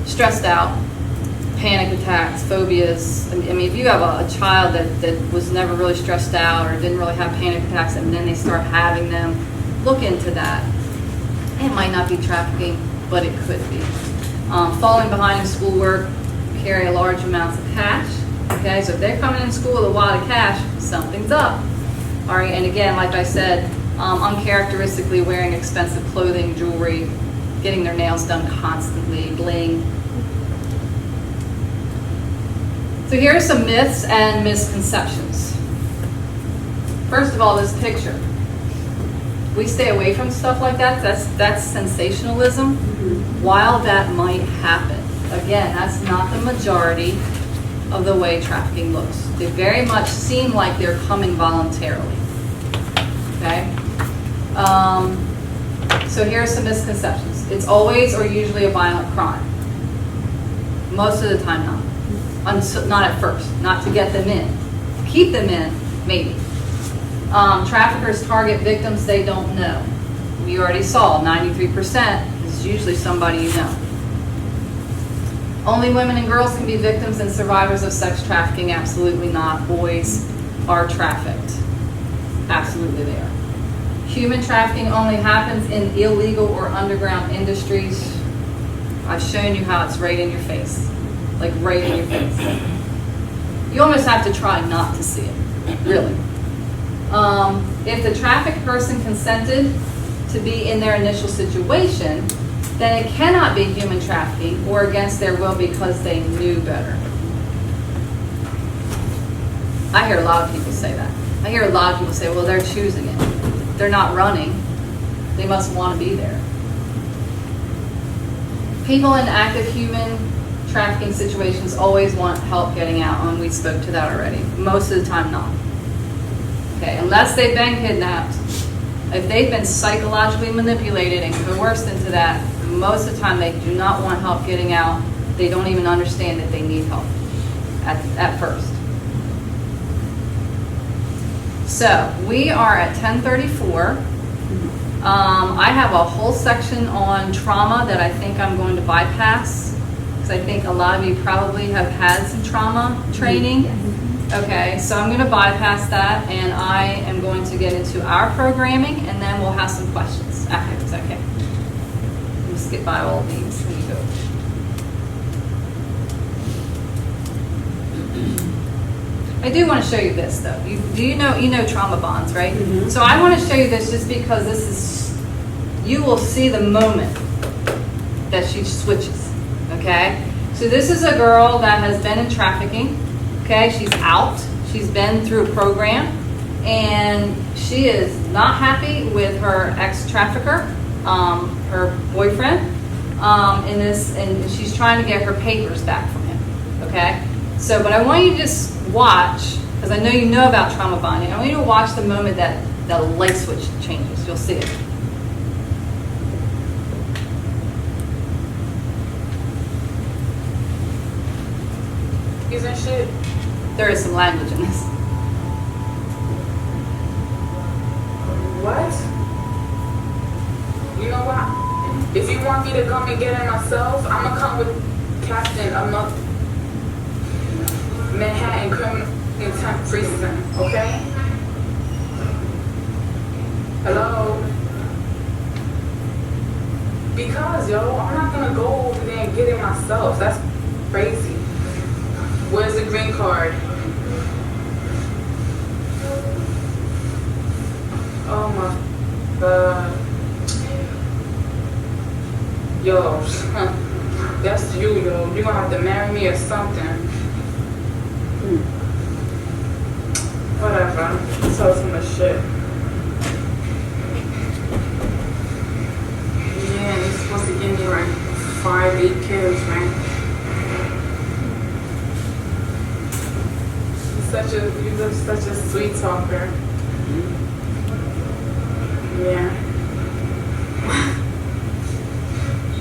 Stressed out, panic attacks, phobias. I mean, if you have a child that was never really stressed out or didn't really have panic attacks and then they start having them, look into that. It might not be trafficking, but it could be. falling behind in schoolwork, carry large amounts of cash. Okay, so if they're coming in school with a wad of cash, something's up. All right, and again, like I said, uncharacteristically wearing expensive clothing, jewelry, getting their nails done constantly, bling. So here are some myths and misconceptions. First of all, this picture. We stay away from stuff like that. That's sensationalism. While that might happen, again, that's not the majority of the way trafficking looks. They very much seem like they're coming voluntarily. Okay? So here are some misconceptions. It's always or usually a violent crime. Most of the time not. Not at first. Not to get them in. Keep them in, maybe. Traffickers target victims they don't know. We already saw 93% is usually somebody you know. Only women and girls can be victims and survivors of sex trafficking. Absolutely not. Boys are trafficked. Absolutely they are. Human trafficking only happens in illegal or underground industries. I've shown you how it's right in your face. Like right in your face. You almost have to try not to see it. Really. If the trafficked person consented to be in their initial situation, then it cannot be human trafficking or against their will because they knew better. I hear a lot of people say that. I hear a lot of people say, well, they're choosing it. They're not running. They must want to be there. People in active human trafficking situations always want help getting out, and we spoke to that already. Most of the time, not. Okay, unless they've been kidnapped, if they've been psychologically manipulated and coerced into that, most of the time they do not want help getting out. They don't even understand that they need help at first. So we are at 10:34. I have a whole section on trauma that I think I'm going to bypass because I think a lot of you probably have had some trauma training. Okay, so I'm going to bypass that and I am going to get into our programming and then we'll have some questions afterwards. Okay. Let me skip by all of these. Here you go. I do want to show you this though. You know trauma bonds, right? Mm-hmm. So I want to show you this just because this is, you will see the moment that she switches, okay? So this is a girl that has been in trafficking, okay? She's out, she's been through a program, and she is not happy with her ex-trafficker, her boyfriend, in this, and she's trying to get her papers back from him, okay? So, but I want you to just watch, because I know you know about trauma bonding, I want you to watch the moment that the light switch changes. You'll see it. Isn't shit? There is some language in this. What? You know what? If you want me to come and get it myself, I'm gonna come with Captain of Manhattan Criminal Intent Prison, okay? Hello? Because, yo, I'm not gonna go over there and get it myself. That's crazy. Where's the green card? Oh my God. Yo, that's you, yo. You're gonna have to marry me or something. Whatever. So much shit. Yeah, you're supposed to give me like 5-8 kids, right? You're just such a sweet talker. Yeah.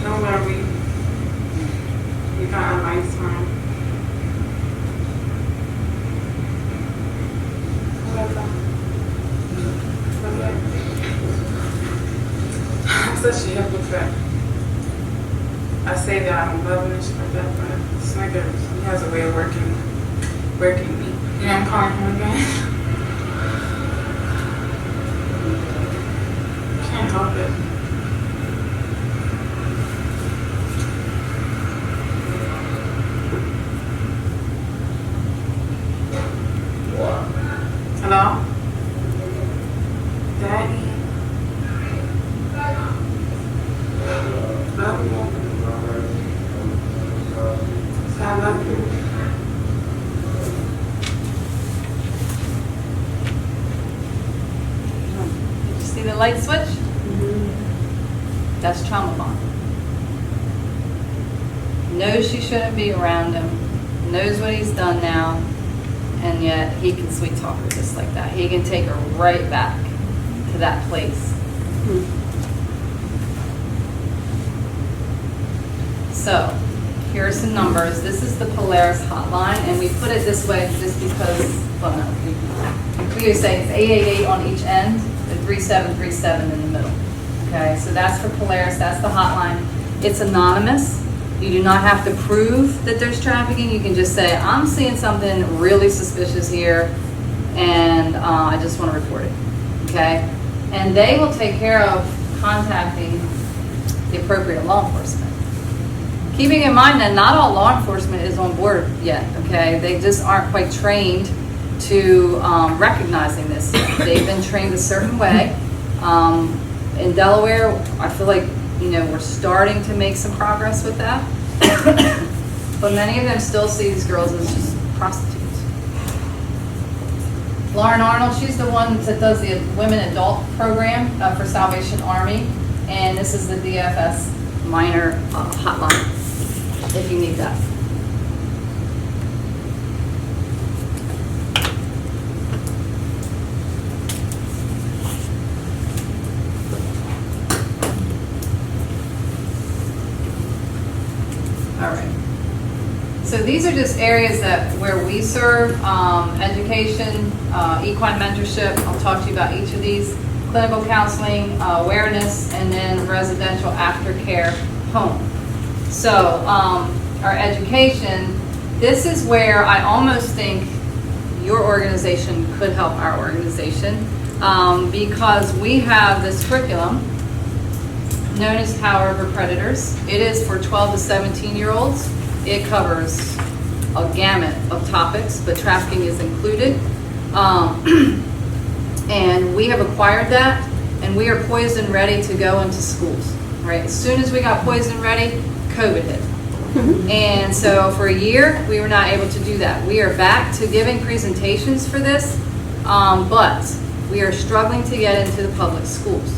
Don't worry. You got a nice one. I'm such a hypocrite. I say that I'm loving and shit like that, but Snickers, he has a way of working me. You know, I'm calling him again. Can't help it. light switch? That's trauma bond. Knows she shouldn't be around him, knows what he's done now, and yet he can sweet talk her just like that. He can take her right back to that place. So, here are some numbers. This is the Polaris Hotline, and we put it this way just because, well, no, we would say it's 888 on each end, and 3737 in the middle. Okay, so that's for Polaris, that's the hotline. It's anonymous. You do not have to prove that there's trafficking. You can just say, I'm seeing something really suspicious here, and I just want to report it. Okay? And they will take care of contacting the appropriate law enforcement. Keeping in mind that not all law enforcement is on board yet, okay? They just aren't quite trained to recognizing this. They've been trained a certain way. In Delaware, I feel like, you know, we're starting to make some progress with that. But many of them still see these girls as just prostitutes. Lauren Arnold, she's the one that does the Women Adult Program for Salvation Army. And this is the DFS minor hotline, if you need that. All right. So these are just areas where we serve, education, equine mentorship. I'll talk to you about each of these. Clinical counseling, awareness, and then residential aftercare home. So our education, this is where I almost think your organization could help our organization because we have this curriculum known as Power Over Predators. It is for 12 to 17-year-olds. It covers a gamut of topics, but trafficking is included. And we have acquired that, and we are poised and ready to go into schools, right? As soon as we got poised and ready, COVID hit. And so for a year, we were not able to do that. We are back to giving presentations for this, but we are struggling to get into the public schools.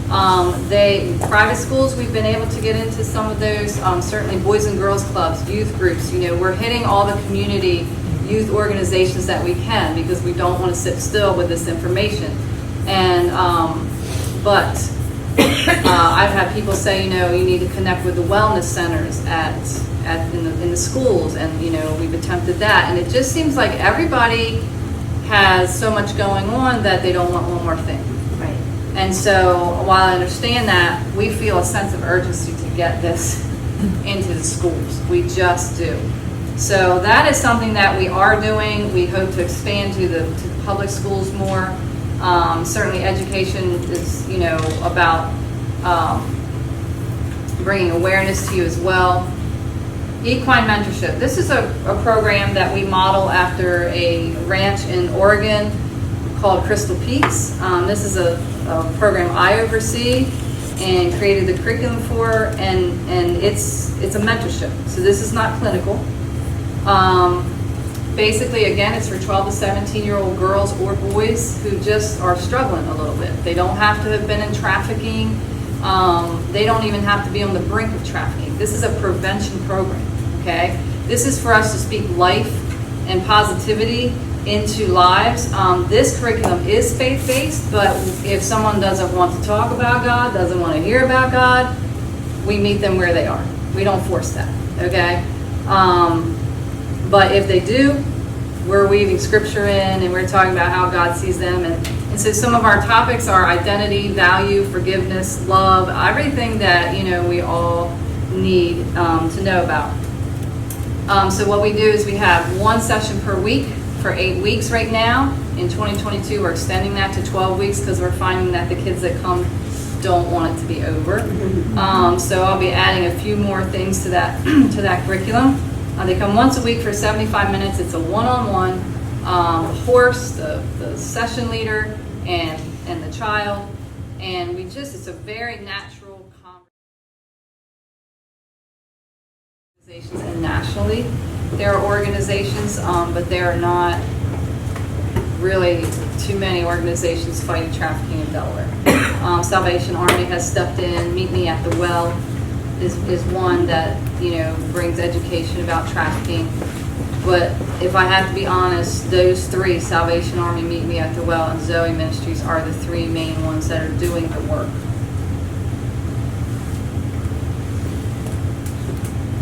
Private schools, we've been able to get into some of those, certainly boys and girls clubs, youth groups. You know, we're hitting all the community youth organizations that we can because we don't want to sit still with this information. And I've had people say, you know, you need to connect with the wellness centers in the schools, and you know, we've attempted that, and it just seems like everybody has so much going on that they don't want one more thing. Right. And so while I understand that, we feel a sense of urgency to get this into the schools. We just do. So that is something that we are doing. We hope to expand to the public schools more. Certainly education is, you know, about bringing awareness to you as well. Equine Mentorship. This is a program that we model after a ranch in Oregon called Crystal Peaks. This is a program I oversee and created the curriculum for, and it's a mentorship. So this is not clinical. Basically, again, it's for 12 to 17-year-old girls or boys who just are struggling a little bit. They don't have to have been in trafficking. They don't even have to be on the brink of trafficking. This is a prevention program, okay? This is for us to speak life and positivity into lives. This curriculum is faith-based, but if someone doesn't want to talk about God, doesn't want to hear about God, we meet them where they are. We don't force that, okay? But if they do, we're weaving scripture in and we're talking about how God sees them. And so some of our topics are identity, value, forgiveness, love, everything that, you know, we all need to know about. So what we do is we have one session per week for 8 weeks right now. In 2022, we're extending that to 12 weeks because we're finding that the kids that come don't want it to be over. So I'll be adding a few more things to that curriculum. They come once a week for 75 minutes. It's a one-on-one horse, the session leader, and the child. And it's a very natural conversation. And nationally, there are organizations, but there are not really too many organizations fighting trafficking in Delaware. Salvation Army has stepped in. Meet Me at the Well is one that, brings education about trafficking. But if I have to be honest, those three, Salvation Army, Meet Me at the Well, and Zoe Ministries, are the three main ones that are doing the work.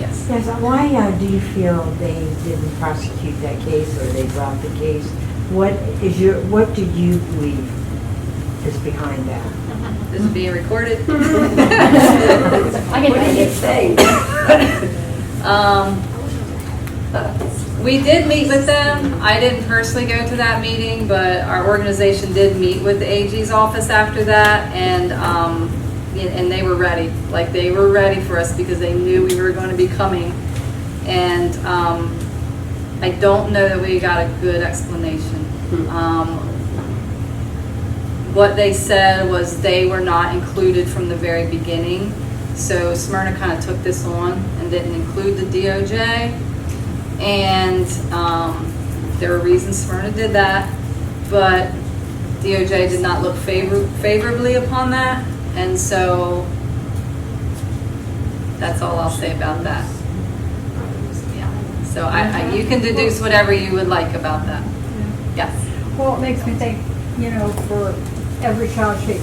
Yes. Yes, why do you feel they didn't prosecute that case or they dropped the case? What do you believe is behind that? This is being recorded. I can say. We did meet with them. I didn't personally go to that meeting, but our organization did meet with the AG's office after that, and they were ready. Like, they were ready for us because they knew we were going to be coming. And I don't know that we got a good explanation. What they said was they were not included from the very beginning. So Smyrna kind of took this on and didn't include the DOJ. And there were reasons Smyrna did that, but DOJ did not look favorably upon that. And so that's all I'll say about that. Yeah. So you can deduce whatever you would like about that. Yes. Well, it makes me think, for every child shape,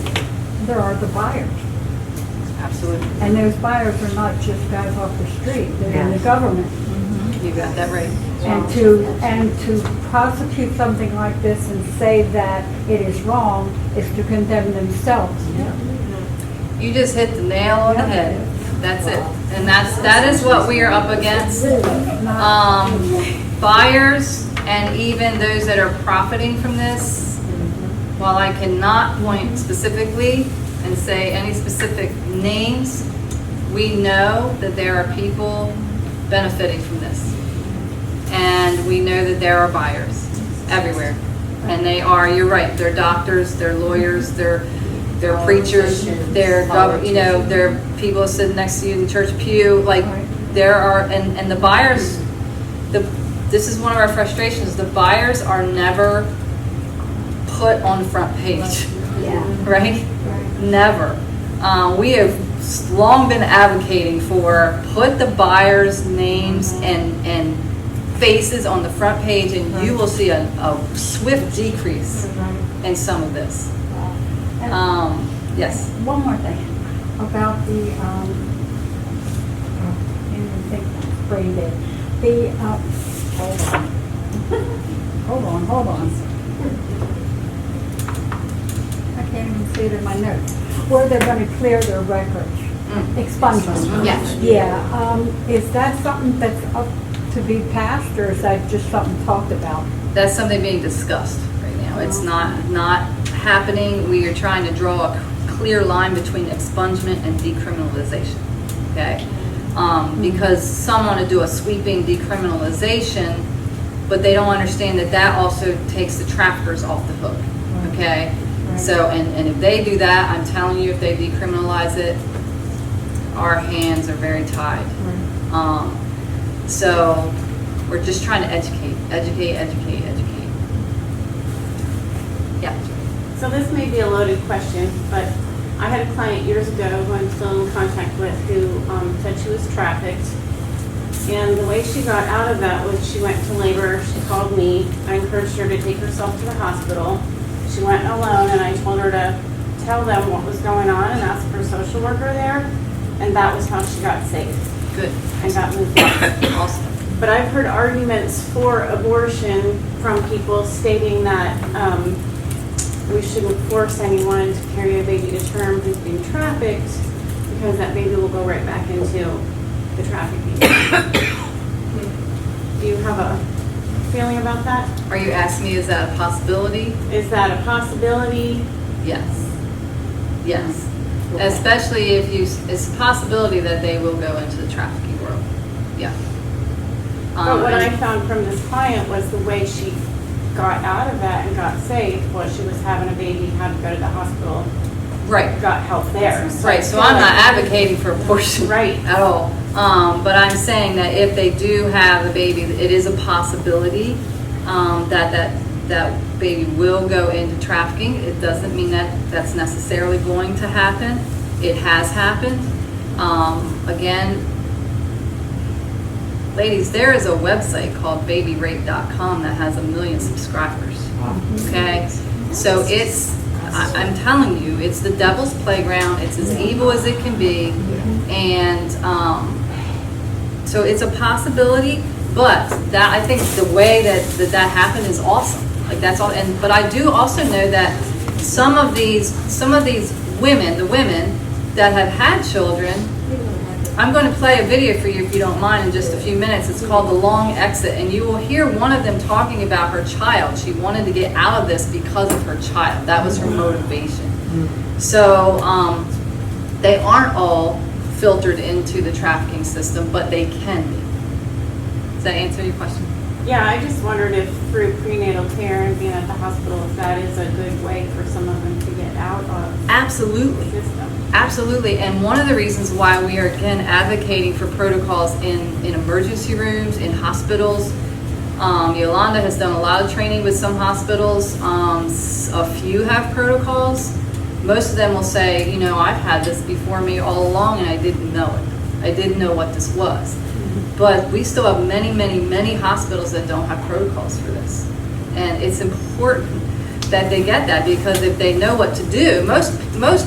there are the buyers. Absolutely. And those buyers are not just guys off the street, they're in the government. You got that right. And to prosecute something like this and say that it is wrong is to condemn themselves. You just hit the nail on the head. That's it. And that is what we are up against. Buyers and even those that are profiting from this, while I cannot point specifically and say any specific names, we know that there are people benefiting from this. And we know that there are buyers everywhere. And they are, you're right, they're doctors, they're lawyers, they're preachers, they're they're people sitting next to you in the church pew. Like, there are, and the buyers, this is one of our frustrations, the buyers are never put on the front page. Right? Never. We have long been advocating for put the buyers' names and faces on the front page, and you will see a swift decrease in some of this. Yes. One more thing about the, brain dead. Hold on. I can't even see it in my notes. Where they're going to clear their records. Expungement. Yes. Yeah. Is that something that's up to be passed, or is that just something talked about? That's something being discussed right now. It's not happening. We are trying to draw a clear line between expungement and decriminalization. Okay? Because some want to do a sweeping decriminalization, but they don't understand that also takes the traffickers off the hook. Okay? So, and if they do that, I'm telling you, if they decriminalize it, our hands are very tied. So we're just trying to educate. Yeah. So this may be a loaded question, but I had a client years ago who I'm still in contact with who said she was trafficked. And the way she got out of that was she went to labor, she called me, I encouraged her to take herself to the hospital. She went alone, and I told her to tell them what was going on and ask for a social worker there, and that was how she got safe. Good. And got moved on. Awesome. But I've heard arguments for abortion from people stating that we shouldn't force anyone to carry a baby to term who's being trafficked, because that baby will go right back into the trafficking. Do you have a feeling about that? Are you asking me, is that a possibility? Is that a possibility? Yes. Yes. Especially if it's a possibility that they will go into the trafficking world. Yeah. But what I found from this client was the way she got out of that and got safe was she was having a baby, had to go to the hospital. Right. Got help there. Right, so I'm not advocating for abortion Right. at all. But I'm saying that if they do have the baby, it is a possibility that that baby will go into trafficking. It doesn't mean that that's necessarily going to happen. It has happened. Again, ladies, there is a website called babyrape.com that has 1 million subscribers. Okay? So I'm telling you, it's the devil's playground. It's as evil as it can be. And so it's a possibility, but that, I think the way that happened is awesome. Like that's all. But I do also know that some of these women, the women that have had children, I'm going to play a video for you if you don't mind in just a few minutes. It's called The Long Exit, and you will hear one of them talking about her child. She wanted to get out of this because of her child. That was her motivation. So they aren't all filtered into the trafficking system, but they can be. Does that answer your question? Yeah, I just wondered if through prenatal care and being at the hospital, if that is a good way for some of them to get out of Absolutely. the system. Absolutely, and one of the reasons why we are again advocating for protocols in emergency rooms, in hospitals. Yolanda has done a lot of training with some hospitals. A few have protocols. Most of them will say, you know, I've had this before me all along and I didn't know it. I didn't know what this was. But we still have many, many, many hospitals that don't have protocols for this. And it's important that they get that, because if they know what to do, most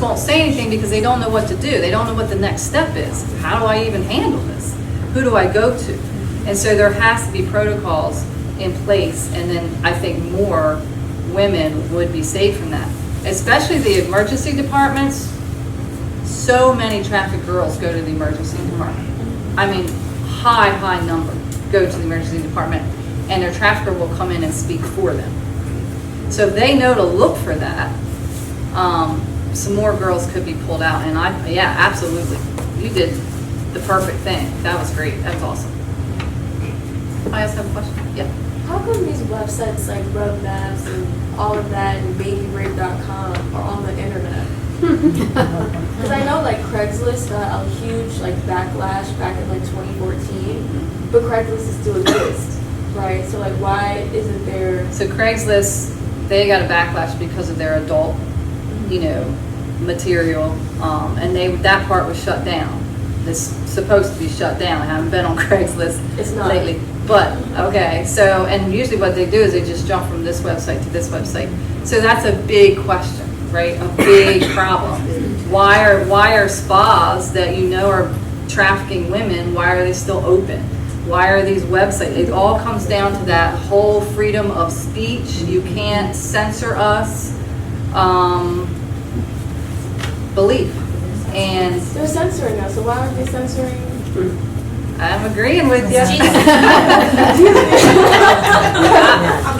won't say anything because they don't know what to do. They don't know what the next step is. How do I even handle this? Who do I go to? And so there has to be protocols in place, and then I think more women would be saved from that. Especially the emergency departments. So many trafficked girls go to the emergency department. I mean, high number go to the emergency department, and their trafficker will come in and speak for them. So if they know to look for that, some more girls could be pulled out. And yeah, absolutely. You did the perfect thing. That was great. That was awesome. I also have a question. Yeah. How come these websites like Roadmaps and all of that and babyrape.com are on the internet? Because I know like Craigslist got a huge like backlash back in like 2014, but Craigslist is still exists, right? So like why isn't there? So Craigslist, they got a backlash because of their adult, you know, material, and that part was shut down. It's supposed to be shut down. I haven't been on Craigslist It's not. lately, but okay. So, and usually what they do is they just jump from this website to this website. So that's a big question, right? A big problem. Why are spas that you know are trafficking women? Why are they still open? Why are these websites? It all comes down to that whole freedom of speech. You can't censor us. Belief. And They're censoring us, so why aren't they censoring? I'm agreeing with you. I'm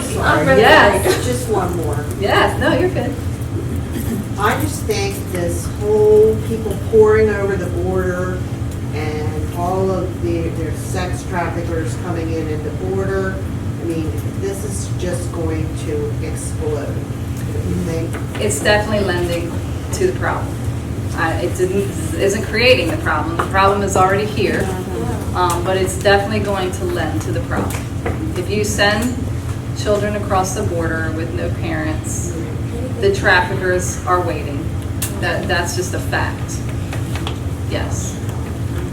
sorry. Yes. Just one more. Yes, no, you're good. I just think this whole people pouring over the border and all of their sex traffickers coming in at the border, I mean, this is just going to explode. Don't you think? It's definitely lending to the problem. It isn't creating the problem. The problem is already here, but it's definitely going to lend to the problem. If you send children across the border with no parents, the traffickers are waiting. That's just a fact. Yes.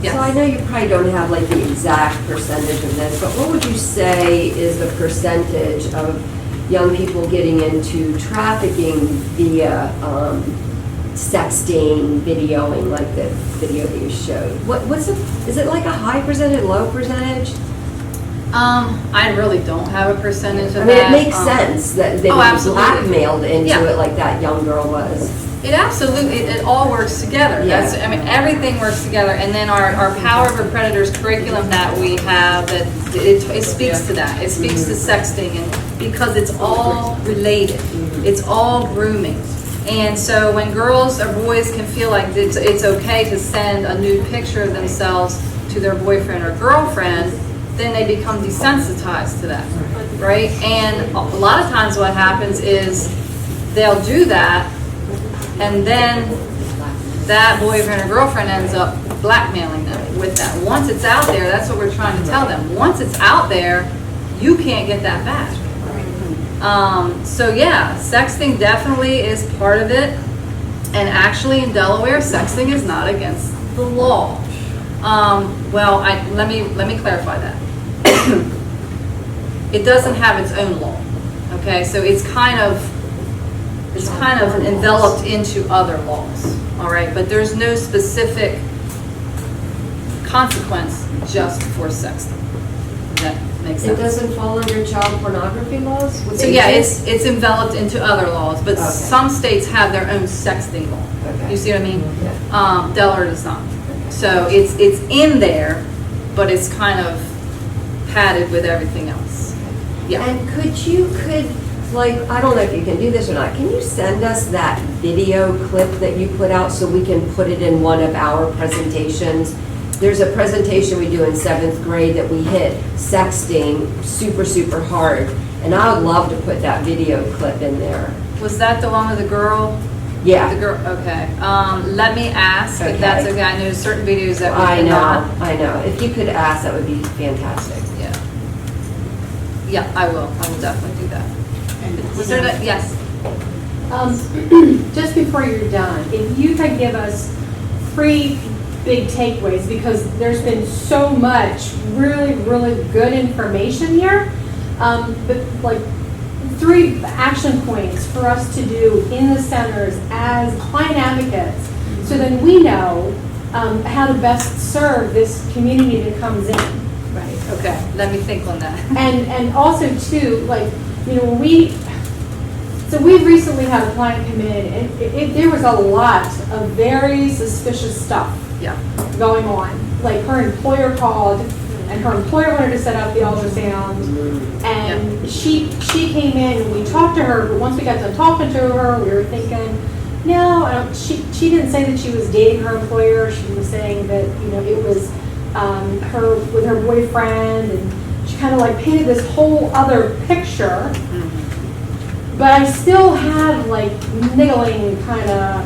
So I know you probably don't have like the exact percentage of this, but what would you say is the percentage of young people getting into trafficking via sexting, videoing, like the video that you showed? Is it like a high percentage, low percentage? I really don't have a percentage of I mean, that. it makes sense that they would be absolutely. blackmailed into Yeah. it like that young girl was. It absolutely, it all works together. Yeah. I mean, everything works together. And then our Power Over Predators curriculum that we have, that it speaks to that. It speaks to sexting, and because it's all related. It's all grooming. And so when girls or boys can feel like it's okay to send a nude picture of themselves to their boyfriend or girlfriend, then they become desensitized to that, right? And a lot of times what happens is they'll do that, and then that boyfriend or girlfriend ends up blackmailing them with that. Once it's out there, that's what we're trying to tell them. Once it's out there, you can't get that back. So yeah, sexting definitely is part of it. And actually in Delaware, sexting is not against the law. Well, let me clarify that. It doesn't have its own law. Okay, so it's kind of enveloped into other laws. All right, but there's no specific consequence just for sexting. Does that make sense? It doesn't fall under child pornography laws? Would So they yeah, exist? it's enveloped into other laws, but Okay. some states have their own sexting law. Okay. You see what I mean? Yeah. Delaware does not. So it's in there, but it's kind of padded with everything else. Yeah. And like, I don't know if you can do this or not, can you send us that video clip that you put out so we can put it in one of our presentations? There's a presentation we do in 7th grade that we hit sexting super, super hard. And I would love to put that video clip in there. Was that the one with the girl? Yeah. The girl. Okay. Let me ask if Okay. that's okay. I know certain videos that we I cannot. know. If you could ask, that would be fantastic. Yeah. Yeah, I will. I will definitely do that. Was there that? Yes. Just before you're done, if you could give us 3 big takeaways, because there's been so much really, really good information here, but like 3 action points for us to do in the centers as client advocates, so then we know how to best serve this community that comes in. Right. Okay. Let me think on that. And also too, like, you know, we've recently had a client come in, and there was a lot of very suspicious stuff Yeah. going on. Like, her employer called, and her employer wanted to set up the ultrasound, and she came in, and we talked to her, but once we got done talking to her, we were thinking, no, she didn't say that she was dating her employer. She was saying that, you know, it was her with her boyfriend, and she kind of like painted this whole other picture. But I still have like niggling kind of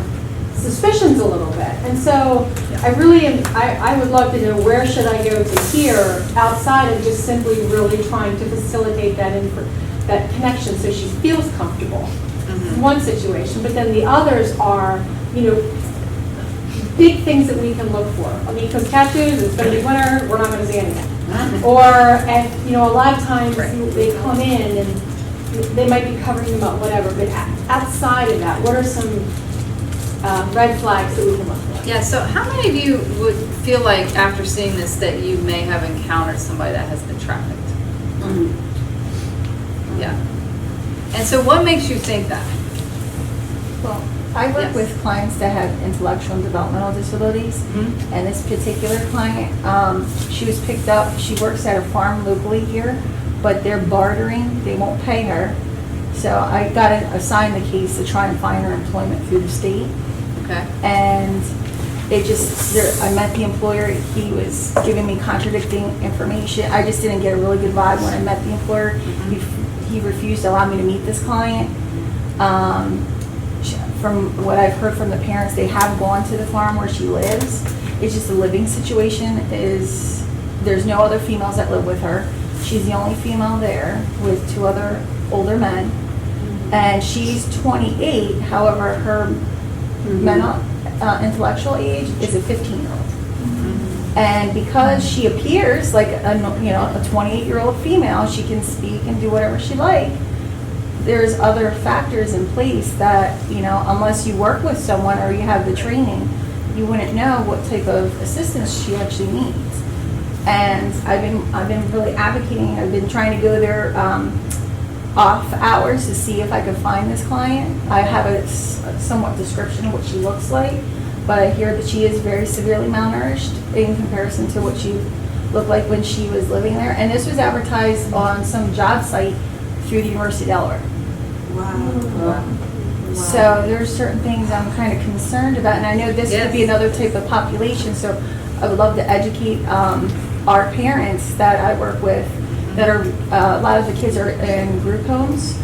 suspicions a little bit. And so I really am, I would love to know, where should I go to here outside of just simply really trying to facilitate that connection so she feels comfortable. One situation, but then the others are, you know, big things that we can look for. I mean, because tattoos, it's going to be winter, we're not going to see anything. Or, and, you know, a lot of times they come in and they might be covering them up, whatever, but outside of that, what are some red flags that we can look for? Yeah, so how many of you would feel like after seeing this that you may have encountered somebody that has been trafficked? Yeah. And so what makes you think that? Well, I work Yes. with clients that have intellectual and developmental disabilities, and this particular client, she was picked up, she works at a farm locally here, but they're bartering, they won't pay her. So I got assigned the case to try and find her employment through the state. Okay. And I met the employer, he was giving me contradicting information. I just didn't get a really good vibe when I met the employer. He refused to allow me to meet this client. From what I've heard from the parents, they have gone to the farm where she lives. It's just the living situation is, there's no other females that live with her. She's the only female there with 2 other older men. And she's 28, however, her mental, intellectual age is a 15-year-old. And because she appears like a 28-year-old female, she can speak and do whatever she likes. There's other factors in place that, you know, unless you work with someone or you have the training, you wouldn't know what type of assistance she actually needs. And I've been really advocating. I've been trying to go there off hours to see if I could find this client. I have a somewhat description of what she looks like, but I hear that she is very severely malnourished in comparison to what she looked like when she was living there. And this was advertised on some job site through the University of Delaware. Wow. So there's certain things I'm kind of concerned about, and I know this could be another type of population, so I would love to educate our parents that I work with that are, a lot of the kids are in group homes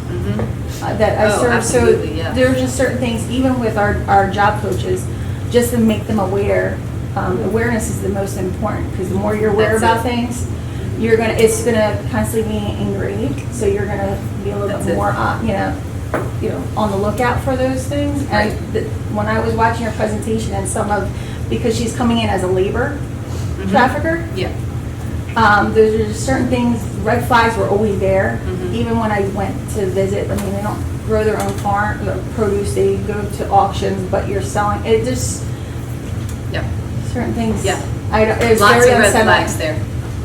that I serve. Absolutely, so yes. there's just certain things, even with our job coaches, just to make them aware. Awareness is the most important, because the more you're aware That's about it. things, it's gonna constantly be engraved, so you're gonna be a little That's bit it. more, on the lookout for those things. Right. And when I was watching her presentation and because she's coming in as a labor trafficker, Yeah. there's just certain things, red flags were always there. Mhm. Even when I went to visit, I mean, they don't grow their own farm, produce, they go to auctions, but you're selling, it just, Yeah. certain things. Yeah. It was Lots very of red unsettling. flags there.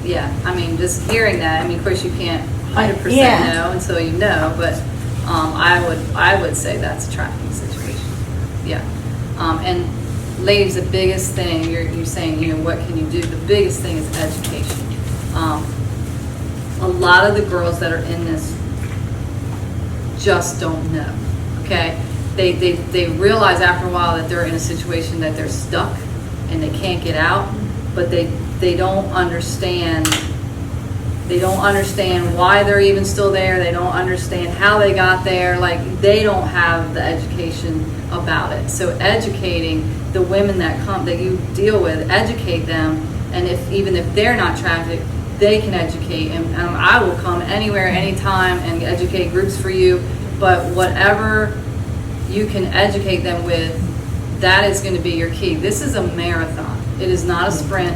Yeah, I mean, just hearing that, I mean, of course, you can't 100% Yeah. know until you know, but I would say that's a trafficking situation. Yeah. And ladies, the biggest thing, you're saying, what can you do? The biggest thing is education. A lot of the girls that are in this just don't know, okay? They realize after a while that they're in a situation that they're stuck and they can't get out, but they don't understand. They don't understand why they're even still there. They don't understand how they got there. Like, they don't have the education about it. So educating the women that you deal with, educate them, and even if they're not trafficked, they can educate. And I will come anywhere, anytime, and educate groups for you. But whatever you can educate them with, that is going to be your key. This is a marathon. It is not a sprint.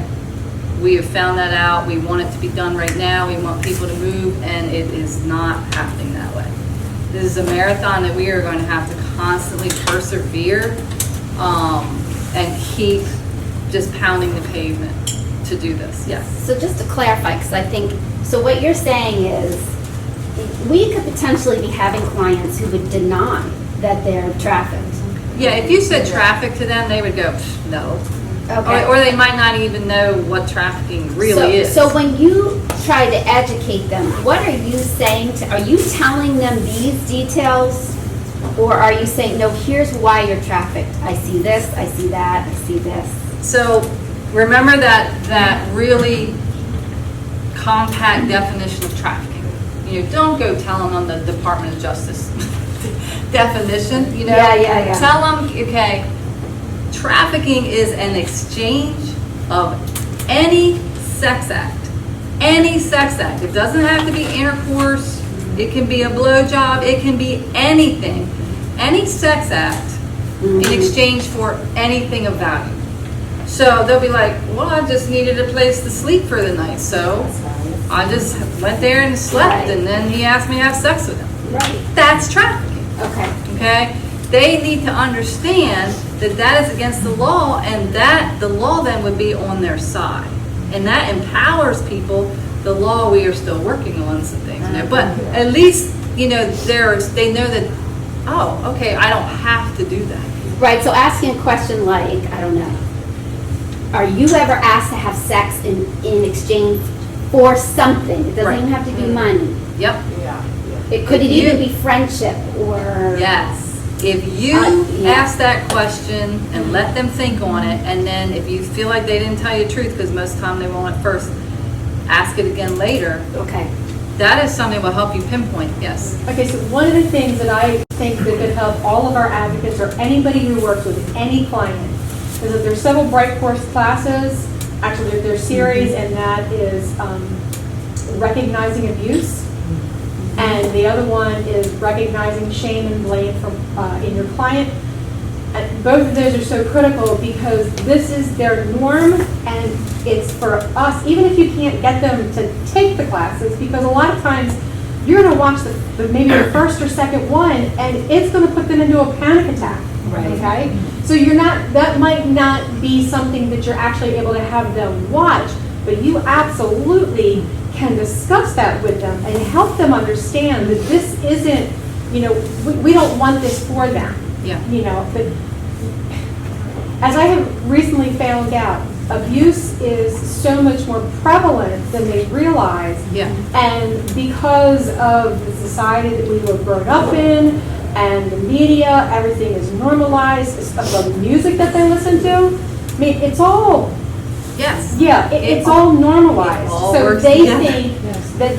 We have found that out. We want it to be done right now. We want people to move, and it is not happening that way. This is a marathon that we are going to have to constantly persevere and keep just pounding the pavement to do this. Yes. So just to clarify, because I think, so what you're saying is, we could potentially be having clients who would deny that they're trafficked. Yeah, if you said traffic to them, they would go, no. Okay. Or they might not even know what trafficking really is. So when you try to educate them, what are you saying are you telling them these details? Or are you saying, no, here's why you're trafficked. I see this, I see that, I see this. So remember that really compact definition of trafficking. Don't go tell them on the Department of Justice definition, Yeah. Tell them, okay, trafficking is an exchange of any sex act. Any sex act. It doesn't have to be intercourse. It can be a blowjob. It can be anything. Any sex act in exchange for anything of value. So they'll be like, well, I just needed a place to sleep for the night, so I just went there and slept, and then he asked me to have sex with him. Right. That's trafficking. Okay? They need to understand that is against the law, and that the law then would be on their side. And that empowers people. The law, we are still working on some things, but at least, they know that, oh, okay, I don't have to do that. Right, so asking a question like, I don't know, are you ever asked to have sex in exchange for something? It doesn't even have to be money. Yep. Could it even be friendship or? Yes. If you ask that question and let them think on it, and then if you feel like they didn't tell you the truth, because most of the time they won't at first, ask it again later. Okay. That is something that will help you pinpoint, yes. Okay, so one of the things that I think that could help all of our advocates or anybody who works with any client is that there's several Bright Course classes, actually there's series, and that is recognizing abuse. And the other one is recognizing shame and blame from in your client. And both of those are so critical because this is their norm, and it's for us, even if you can't get them to take the classes, because a lot of times you're going to watch maybe the first or second one, and it's going to put them into a panic attack. Right. Okay? So that might not be something that you're actually able to have them watch, but you absolutely can discuss that with them and help them understand that this isn't, we don't want this for them. Yeah. But as I have recently found out, abuse is so much more prevalent than they realize. Yeah. And because of the society that we were grown up in and the media, everything is normalized, the music that they listen to. I mean, it's all, Yes. yeah, it's all normalized. It all So works they together. think that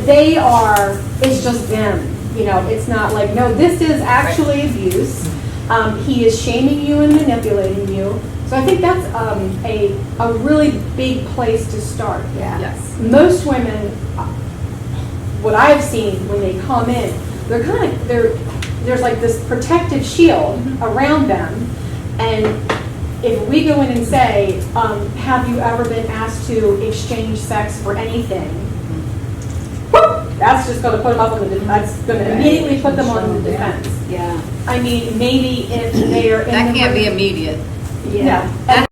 it's just them. It's not like, no, this is actually abuse. He is shaming you and manipulating you. So So I think that's a really big place to start. Yeah. Yes. Most women, what I've seen when they come in, there's like this protective shield around them, and if we go in and say, have you ever been asked to exchange sex for anything? Whoop, that's just going to put them up on the, that's going to immediately put them on the defense. Yeah. I mean, maybe if they are in That the can't be room- immediate. No.